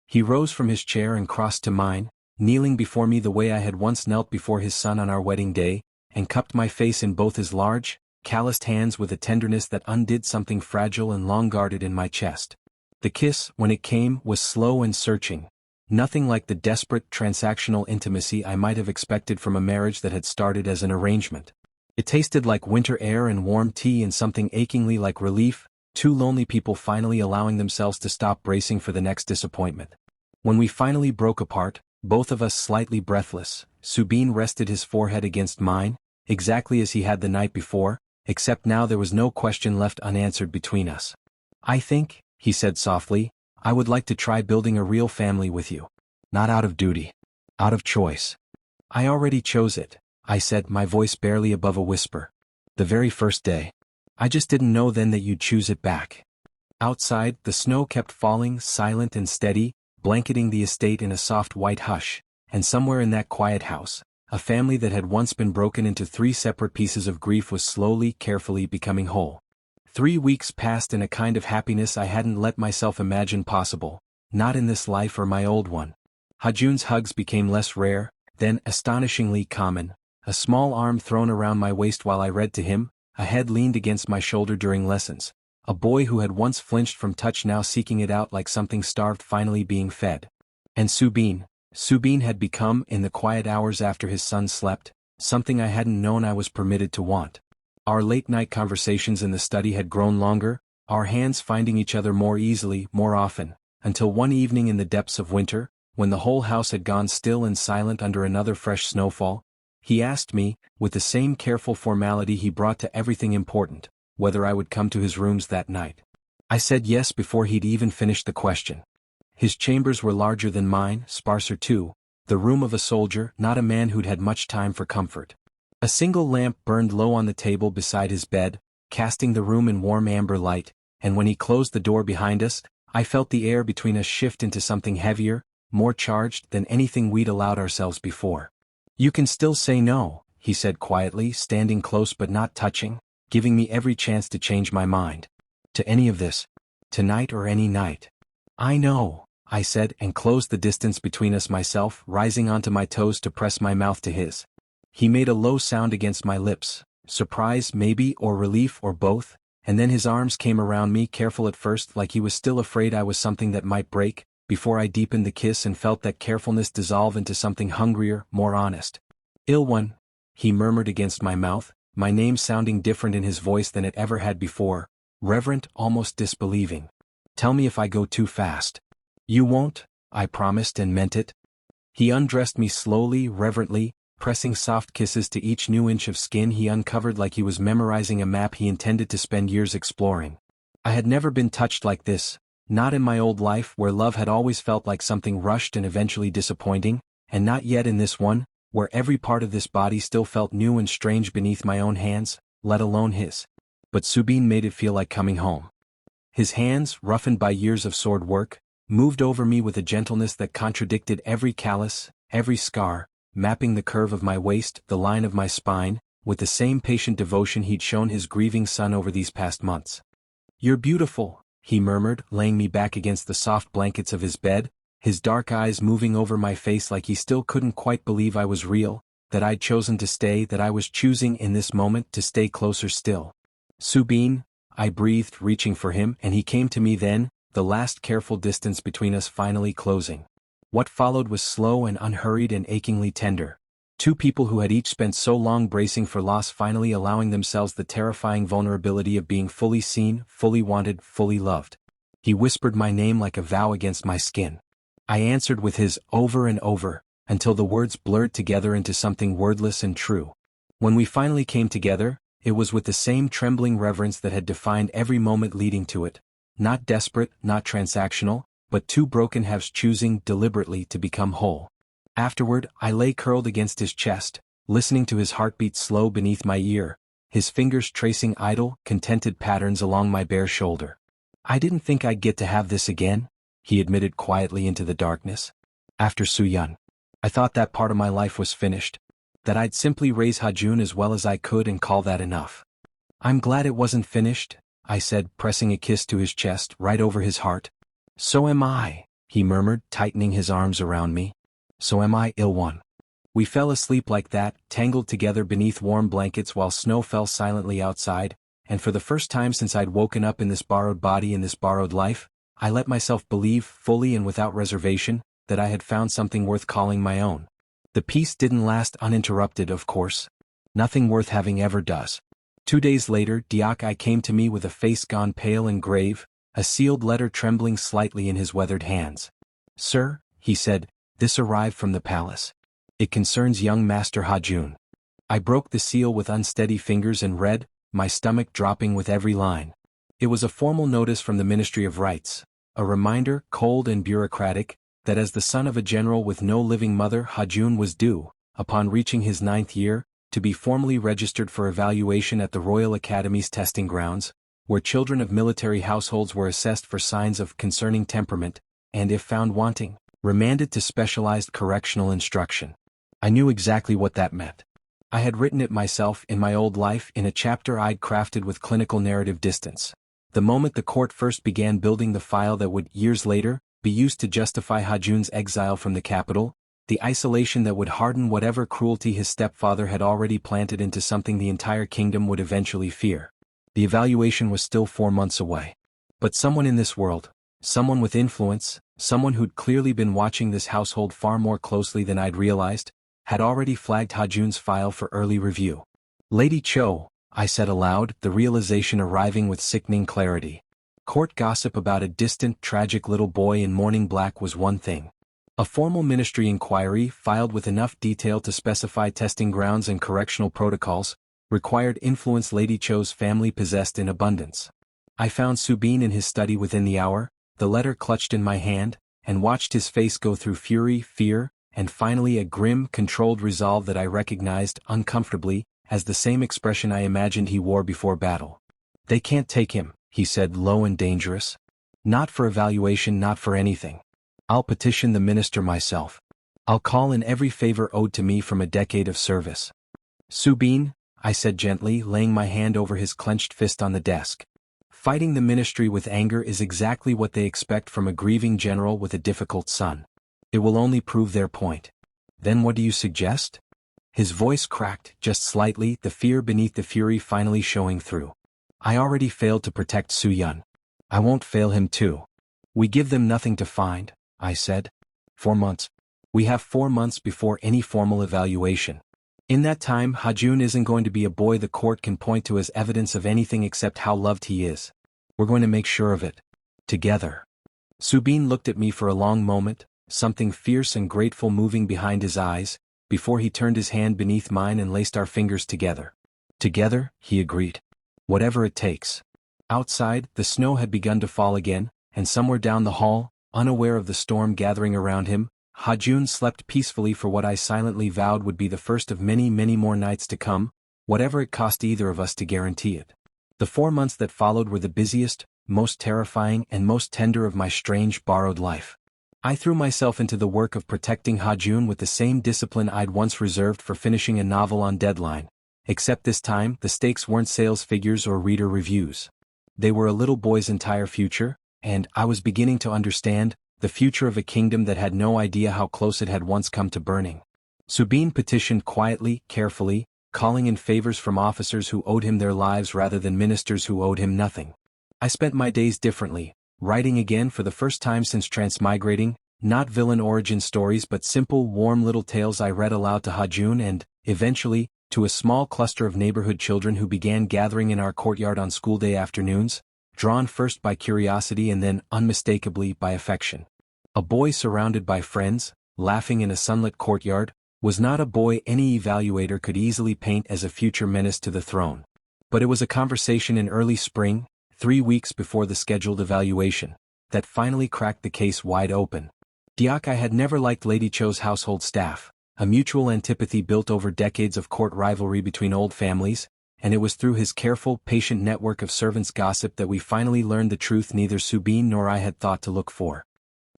He rose from his chair and crossed to mine, kneeling before me the way I had once knelt before his son on our wedding day, and cupped my face in both his large, calloused hands with a tenderness that undid something fragile and long guarded in my chest. The kiss, when it came, was slow and searching, nothing like the desperate, transactional intimacy I might have expected from a marriage that had started as an arrangement. It tasted like winter air and warm tea and something achingly like relief, 2 lonely people finally allowing themselves to stop bracing for the next disappointment. When we finally broke apart, both of us slightly breathless, Subin rested his forehead against mine, exactly as he had the night before, except now there was no question left unanswered between us. "I think," he said softly, "I would like to try building a real family with you. Not out of duty. Out of choice." "I already chose it," I said, my voice barely above a whisper. "The very first day. I just didn't know then that you'd choose it back." Outside, the snow kept falling, silent and steady, blanketing the estate in a soft white hush, and somewhere in that quiet house, a family that had once been broken into 3 separate pieces of grief was slowly, carefully becoming whole. 3 weeks passed in a kind of happiness I hadn't let myself imagine possible, not in this life or my old one. Hajun's hugs became less rare, then astonishingly common, a small arm thrown around my waist while I read to him, a head leaned against my shoulder during lessons, a boy who had once flinched from touch now seeking it out like something starved finally being fed. And Subin had become, in the quiet hours after his son slept, something I hadn't known I was permitted to want. Our late-night conversations in the study had grown longer, our hands finding each other more easily, more often, until one evening in the depths of winter, when the whole house had gone still and silent under another fresh snowfall, he asked me, with the same careful formality he brought to everything important, whether I would come to his rooms that night. I said yes before he'd even finished the question. His chambers were larger than mine, sparser too, the room of a soldier, not a man who'd had much time for comfort. A single lamp burned low on the table beside his bed, casting the room in warm amber light, and when he closed the door behind us, I felt the air between us shift into something heavier, more charged than anything we'd allowed ourselves before. "You can still say no," he said quietly, standing close but not touching, giving me every chance to change my mind. "To any of this. Tonight or any night." "I know," I said, and closed the distance between us, myself rising onto my toes to press my mouth to his. He made a low sound against my lips, surprise maybe or relief or both, and then his arms came around me, careful at first like he was still afraid I was something that might break, before I deepened the kiss and felt that carefulness dissolve into something hungrier, more honest. "Ill one," he murmured against my mouth, my name sounding different in his voice than it ever had before, reverent, almost disbelieving. "Tell me if I go too fast." "You won't," I promised and meant it. He undressed me slowly, reverently, pressing soft kisses to each new inch of skin he uncovered like he was memorizing a map he intended to spend years exploring. I had never been touched like this, not in my old life where love had always felt like something rushed and eventually disappointing, and not yet in this one, where every part of this body still felt new and strange beneath my own hands, let alone his. But Subin made it feel like coming home. His hands, roughened by years of sword work, moved over me with a gentleness that contradicted every callus, every scar, mapping the curve of my waist, the line of my spine, with the same patient devotion he'd shown his grieving son over these past months. "You're beautiful," he murmured, laying me back against the soft blankets of his bed, his dark eyes moving over my face like he still couldn't quite believe I was real, that I'd chosen to stay, that I was choosing in this moment to stay closer still. "Subin," I breathed, reaching for him, and he came to me then, the last careful distance between us finally closing. What followed was slow and unhurried and achingly tender. Two people who had each spent so long bracing for loss finally allowing themselves the terrifying vulnerability of being fully seen, fully wanted, fully loved. He whispered my name like a vow against my skin. I answered with his, over and over, until the words blurred together into something wordless and true. When we finally came together, it was with the same trembling reverence that had defined every moment leading to it. Not desperate, not transactional, but two broken halves choosing deliberately to become whole. Afterward, I lay curled against his chest, listening to his heartbeat slow beneath my ear, his fingers tracing idle, contented patterns along my bare shoulder. "I didn't think I'd get to have this again," he admitted quietly into the darkness. "After Suyun. I thought that part of my life was finished, that I'd simply raise Hajun as well as I could and call that enough." "I'm glad it wasn't finished," I said, pressing a kiss to his chest, right over his heart. "So am I," he murmured, tightening his arms around me. "So am I, ill one." We fell asleep like that, tangled together beneath warm blankets while snow fell silently outside, and for the first time since I'd woken up in this borrowed body in this borrowed life, I let myself believe, fully and without reservation, that I had found something worth calling my own. The peace didn't last uninterrupted, of course. Nothing worth having ever does. 2 days later, Diakai came to me with a face gone pale and grave, a sealed letter trembling slightly in his weathered hands. "Sir," he said, "this arrived from the palace. It concerns young Master Hajun." I broke the seal with unsteady fingers and read, my stomach dropping with every line. It was a formal notice from the Ministry of Rights, a reminder, cold and bureaucratic, that as the son of a general with no living mother, Ha-jun was due, upon reaching his 9th year, to be formally registered for evaluation at the Royal Academy's testing grounds, where children of military households were assessed for signs of concerning temperament, and if found wanting, remanded to specialized correctional instruction. I knew exactly what that meant. I had written it myself in my old life in a chapter I'd crafted with clinical narrative distance. The moment the court first began building the file that would, years later, be used to justify Ha-jun's exile from the capital, the isolation that would harden whatever cruelty his stepfather had already planted into something the entire kingdom would eventually fear. The evaluation was still 4 months away. But someone in this world, someone with influence, someone who'd clearly been watching this household far more closely than I'd realized, had already flagged Ha-jun's file for early review. Lady Cho, I said aloud, the realization arriving with sickening clarity. Court gossip about a distant, tragic little boy in mourning black was one thing. A formal ministry inquiry, filed with enough detail to specify testing grounds and correctional protocols, required influence Lady Cho's family possessed in abundance. I found Subin in his study within the hour, the letter clutched in my hand, and watched his face go through fury, fear, and finally a grim, controlled resolve that I recognized, uncomfortably, as the same expression I imagined he wore before battle. "They can't take him," he said, low and dangerous. "Not for evaluation, not for anything. I'll petition the minister myself. I'll call in every favor owed to me from a decade of service." "Subin," I said gently, laying my hand over his clenched fist on the desk. "Fighting the ministry with anger is exactly what they expect from a grieving general with a difficult son. It will only prove their point. Then what do you suggest?" His voice cracked, just slightly, the fear beneath the fury finally showing through. "I already failed to protect Su-yun. I won't fail him too. We give them nothing to find," I said. 4 months. We have 4 months before any formal evaluation. In that time, Ha-jun isn't going to be a boy the court can point to as evidence of anything except how loved he is. We're going to make sure of it. Together. Subin looked at me for a long moment, something fierce and grateful moving behind his eyes, before he turned his hand beneath mine and laced our fingers together. "Together," he agreed. "Whatever it takes." Outside, the snow had begun to fall again, and somewhere down the hall, unaware of the storm gathering around him, Ha-jun slept peacefully for what I silently vowed would be the first of many, many more nights to come, whatever it cost either of us to guarantee it. The 4 months that followed were the busiest, most terrifying, and most tender of my strange, borrowed life. I threw myself into the work of protecting Ha-jun with the same discipline I'd once reserved for finishing a novel on deadline, except this time the stakes weren't sales figures or reader reviews. They were a little boy's entire future, and I was beginning to understand, the future of a kingdom that had no idea how close it had once come to burning. Subin petitioned quietly, carefully, calling in favors from officers who owed him their lives rather than ministers who owed him nothing. I spent my days differently, writing again for the first time since transmigrating, not villain origin stories but simple, warm little tales I read aloud to Ha-jun and, eventually, to a small cluster of neighborhood children who began gathering in our courtyard on school day afternoons, drawn first by curiosity and then, unmistakably, by affection. A boy surrounded by friends, laughing in a sunlit courtyard, was not a boy any evaluator could easily paint as a future menace to the throne. But it was a conversation in early spring, 3 weeks before the scheduled evaluation, that finally cracked the case wide open. I had never liked Lady Cho's household staff, a mutual antipathy built over decades of court rivalry between old families, and it was through his careful, patient network of servants' gossip that we finally learned the truth neither Subin nor I had thought to look for.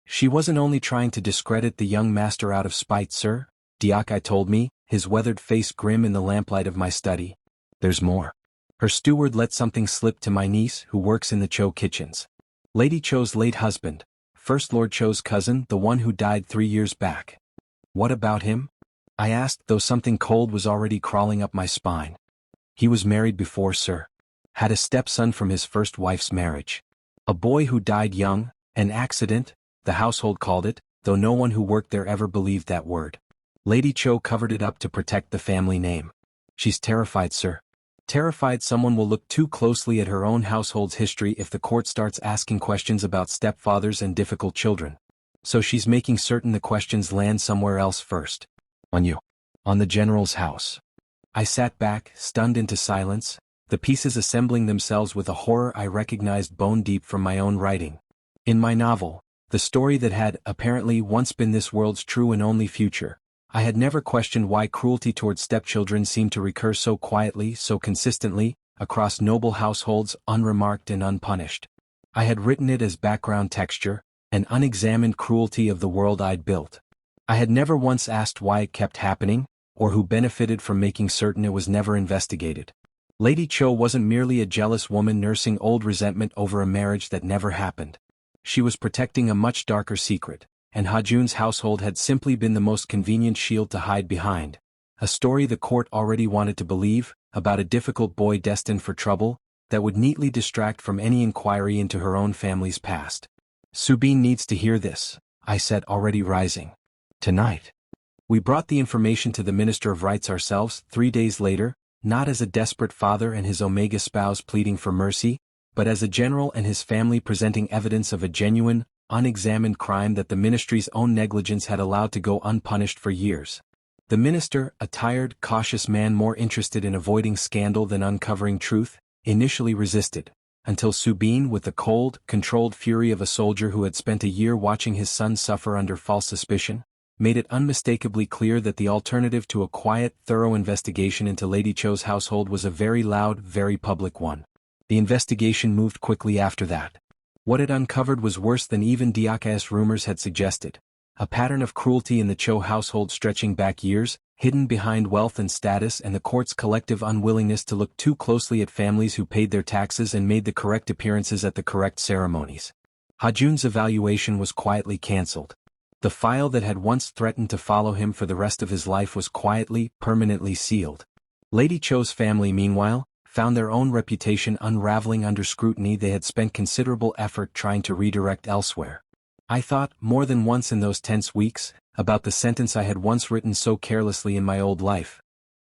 "She wasn't only trying to discredit the young master out of spite, sir," Diakai told me, his weathered face grim in the lamplight of my study. "There's more. Her steward let something slip to my niece who works in the Cho kitchens. Lady Cho's late husband, First Lord Cho's cousin, the one who died 3 years back." "What about him?" I asked, though something cold was already crawling up my spine. "He was married before, sir. Had a stepson from his first wife's marriage. A boy who died young, an accident, the household called it, though no one who worked there ever believed that word. Lady Cho covered it up to protect the family name. She's terrified, sir. Terrified someone will look too closely at her own household's history if the court starts asking questions about stepfathers and difficult children. So she's making certain the questions land somewhere else first. On you. On the general's house." I sat back, stunned into silence, the pieces assembling themselves with a horror I recognized bone deep from my own writing. In my novel, the story that had, apparently, once been this world's true and only future, I had never questioned why cruelty towards stepchildren seemed to recur so quietly, so consistently, across noble households, unremarked and unpunished. I had written it as background texture, an unexamined cruelty of the world I'd built. I had never once asked why it kept happening, or who benefited from making certain it was never investigated. Lady Cho wasn't merely a jealous woman nursing old resentment over a marriage that never happened. She was protecting a much darker secret, and Ha-jun's household had simply been the most convenient shield to hide behind. A story the court already wanted to believe, about a difficult boy destined for trouble, that would neatly distract from any inquiry into her own family's past. Subin needs to hear this, I said, already rising. Tonight. We brought the information to the Minister of Rights ourselves 3 days later, not as a desperate father and his Omega spouse pleading for mercy, but as a general and his family presenting evidence of a genuine, unexamined crime that the ministry's own negligence had allowed to go unpunished for years. The minister, a tired, cautious man more interested in avoiding scandal than uncovering truth, initially resisted, until Subin, with the cold, controlled fury of a soldier who had spent a year watching his son suffer under false suspicion, made it unmistakably clear that the alternative to a quiet, thorough investigation into Lady Cho's household was a very loud, very public one. The investigation moved quickly after that. What it uncovered was worse than even Diaka's rumors had suggested. A pattern of cruelty in the Cho household stretching back years, hidden behind wealth and status and the court's collective unwillingness to look too closely at families who paid their taxes and made the correct appearances at the correct ceremonies. Ha-jun's evaluation was quietly cancelled. The file that had once threatened to follow him for the rest of his life was quietly, permanently sealed. Lady Cho's family, meanwhile, found their own reputation unraveling under scrutiny they had spent considerable effort trying to redirect elsewhere. I thought, more than once in those tense weeks, about the sentence I had once written so carelessly in my old life.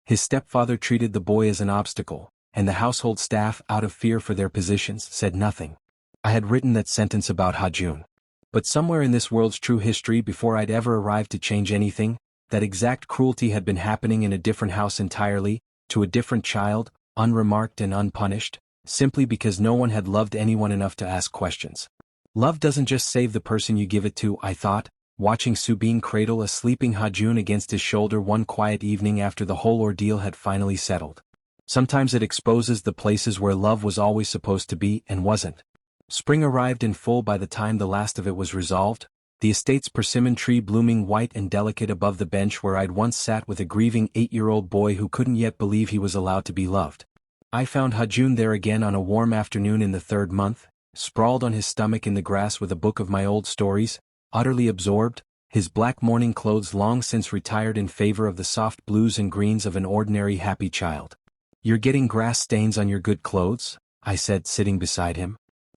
His stepfather treated the boy as an obstacle, and the household staff, out of fear for their positions, said nothing. I had written that sentence about Ha-jun. But somewhere in this world's true history before I'd ever arrived to change anything, that exact cruelty had been happening in a different house entirely, to a different child, unremarked and unpunished, simply because no one had loved anyone enough to ask questions. Love doesn't just save the person you give it to, I thought, watching Subin cradle a sleeping Ha-jun against his shoulder one quiet evening after the whole ordeal had finally settled. Sometimes it exposes the places where love was always supposed to be and wasn't. Spring arrived in full by the time the last of it was resolved, the estate's persimmon tree blooming white and delicate above the bench where I'd once sat with a grieving 8-year-old boy who couldn't yet believe he was allowed to be loved. I found Ha-jun there again on a warm afternoon in the 3rd month, sprawled on his stomach in the grass with a book of my old stories, utterly absorbed, his black mourning clothes long since retired in favor of the soft blues and greens of an ordinary happy child. "You're getting grass stains on your good clothes?" I said, sitting beside him.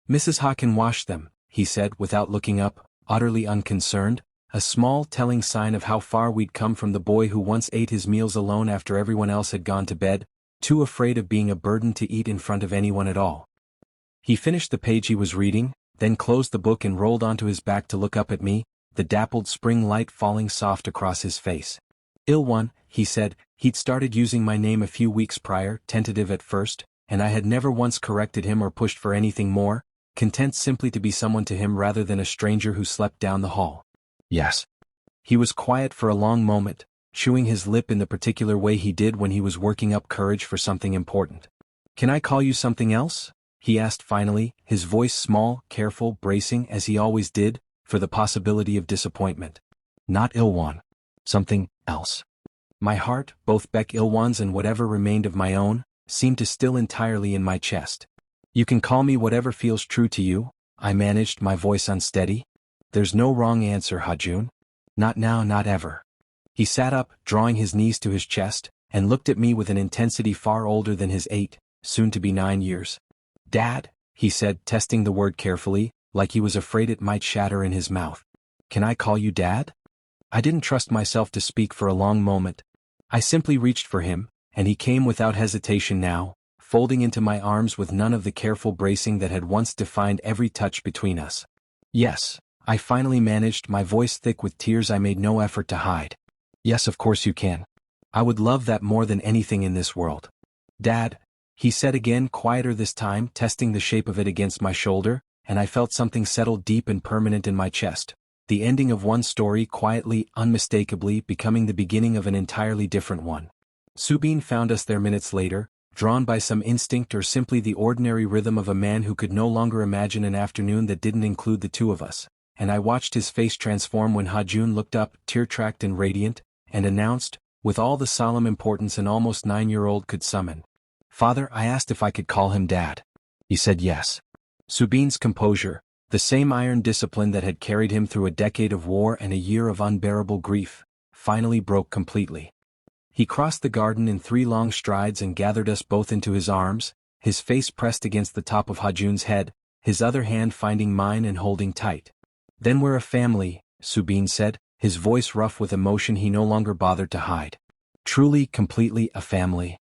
"Mrs. Ha can wash them," he said without looking up, utterly unconcerned, a small telling sign of how far we'd come from the boy who once ate his meals alone after everyone else had gone to bed, too afraid of being a burden to eat in front of anyone at all. He finished the page he was reading, then closed the book and rolled onto his back to look up at me, the dappled spring light falling soft across his face. "Ilwan," he said. He'd started using my name a few weeks prior, tentative at first, and I had never once corrected him or pushed for anything more, content simply to be someone to him rather than a stranger who slept down the hall. "Yes." He was quiet for a long moment, chewing his lip in the particular way he did when he was working up courage for something important. "Can I call you something else?" he asked finally, his voice small, careful, bracing as he always did, for the possibility of disappointment. "Not Ilwan. Something else." My heart, both Beck Ilwan's and whatever remained of my own, seemed to still entirely in my chest. "You can call me whatever feels true to you," I managed, my voice unsteady. "There's no wrong answer, Ha-jun. Not now, not ever." He sat up, drawing his knees to his chest, and looked at me with an intensity far older than his 8, soon to be 9 years. "Dad," he said, testing the word carefully, like he was afraid it might shatter in his mouth. "Can I call you Dad?" I didn't trust myself to speak for a long moment. I simply reached for him, and he came without hesitation now, folding into my arms with none of the careful bracing that had once defined every touch between us. "Yes," I finally managed, my voice thick with tears I made no effort to hide. "Yes, of course you can. I would love that more than anything in this world." "Dad," he said again, quieter this time, testing the shape of it against my shoulder, and I felt something settle deep and permanent in my chest. The ending of one story quietly, unmistakably, becoming the beginning of an entirely different one. Subin found us there minutes later, drawn by some instinct or simply the ordinary rhythm of a man who could no longer imagine an afternoon that didn't include the two of us, and I watched his face transform when Ha-jun looked up, tear-tracked and radiant, and announced, with all the solemn importance an almost 9-year-old could summon. "Father, I asked if I could call him Dad." He said yes. Subin's composure, the same iron discipline that had carried him through a decade of war and a year of unbearable grief, finally broke completely. He crossed the garden in 3 long strides and gathered us both into his arms, his face pressed against the top of Ha-jun's head, his other hand finding mine and holding tight. "Then we're a family," Subin said, his voice rough with emotion he no longer bothered to hide. "Truly, completely a family."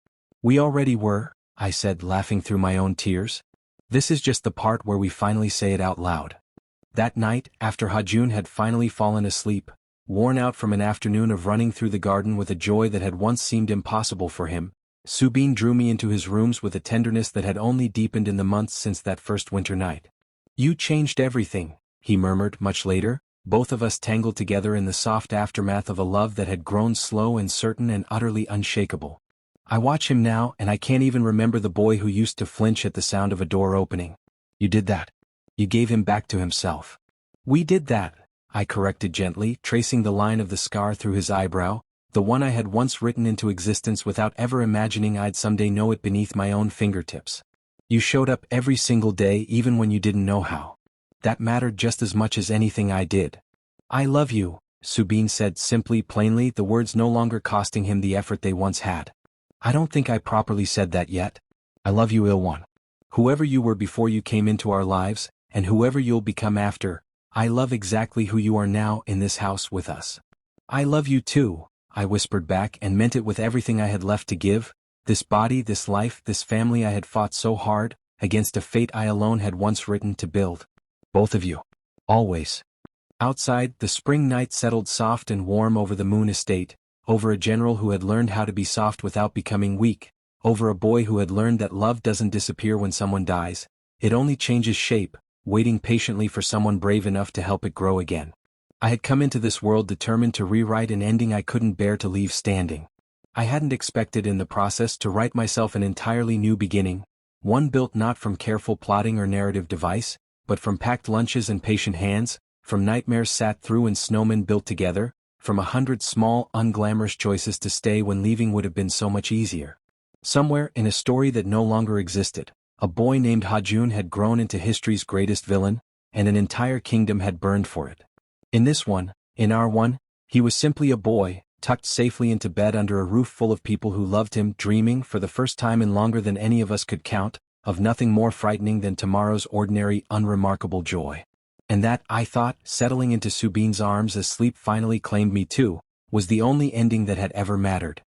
"We already were," I said, laughing through my own tears. "This is just the part where we finally say it out loud." That night, after Ha-jun had finally fallen asleep, worn out from an afternoon of running through the garden with a joy that had once seemed impossible for him, Subin drew me into his rooms with a tenderness that had only deepened in the months since that first winter night. "You changed everything," he murmured much later, both of us tangled together in the soft aftermath of a love that had grown slow and certain and utterly unshakable. I watch him now and I can't even remember the boy who used to flinch at the sound of a door opening. "You did that. You gave him back to himself." "We did that," I corrected gently, tracing the line of the scar through his eyebrow, the one I had once written into existence without ever imagining I'd someday know it beneath my own fingertips. "You showed up every single day even when you didn't know how. That mattered just as much as anything I did." "I love you," Subin said simply, plainly, the words no longer costing him the effort they once had. "I don't think I properly said that yet. I love you, ill one. Whoever you were before you came into our lives, and whoever you'll become after, I love exactly who you are now in this house with us." "I love you too," I whispered back and meant it with everything I had left to give, this body, this life, this family I had fought so hard, against a fate I alone had once written to build. "Both of you. Always." Outside, the spring night settled soft and warm over the Moon estate, over a general who had learned how to be soft without becoming weak, over a boy who had learned that love doesn't disappear when someone dies, it only changes shape, waiting patiently for someone brave enough to help it grow again. I had come into this world determined to rewrite an ending I couldn't bear to leave standing. I hadn't expected in the process to write myself an entirely new beginning, one built not from careful plotting or narrative device, but from packed lunches and patient hands, from nightmares sat through and snowmen built together, from 100 small, unglamorous choices to stay when leaving would have been so much easier. Somewhere in a story that no longer existed, a boy named Ha-jun had grown into history's greatest villain, and an entire kingdom had burned for it. In this one, in our one, he was simply a boy, tucked safely into bed under a roof full of people who loved him, dreaming, for the first time in longer than any of us could count, of nothing more frightening than tomorrow's ordinary, unremarkable joy. And that, I thought, settling into Subin's arms as sleep finally claimed me too, was the only ending that had ever mattered.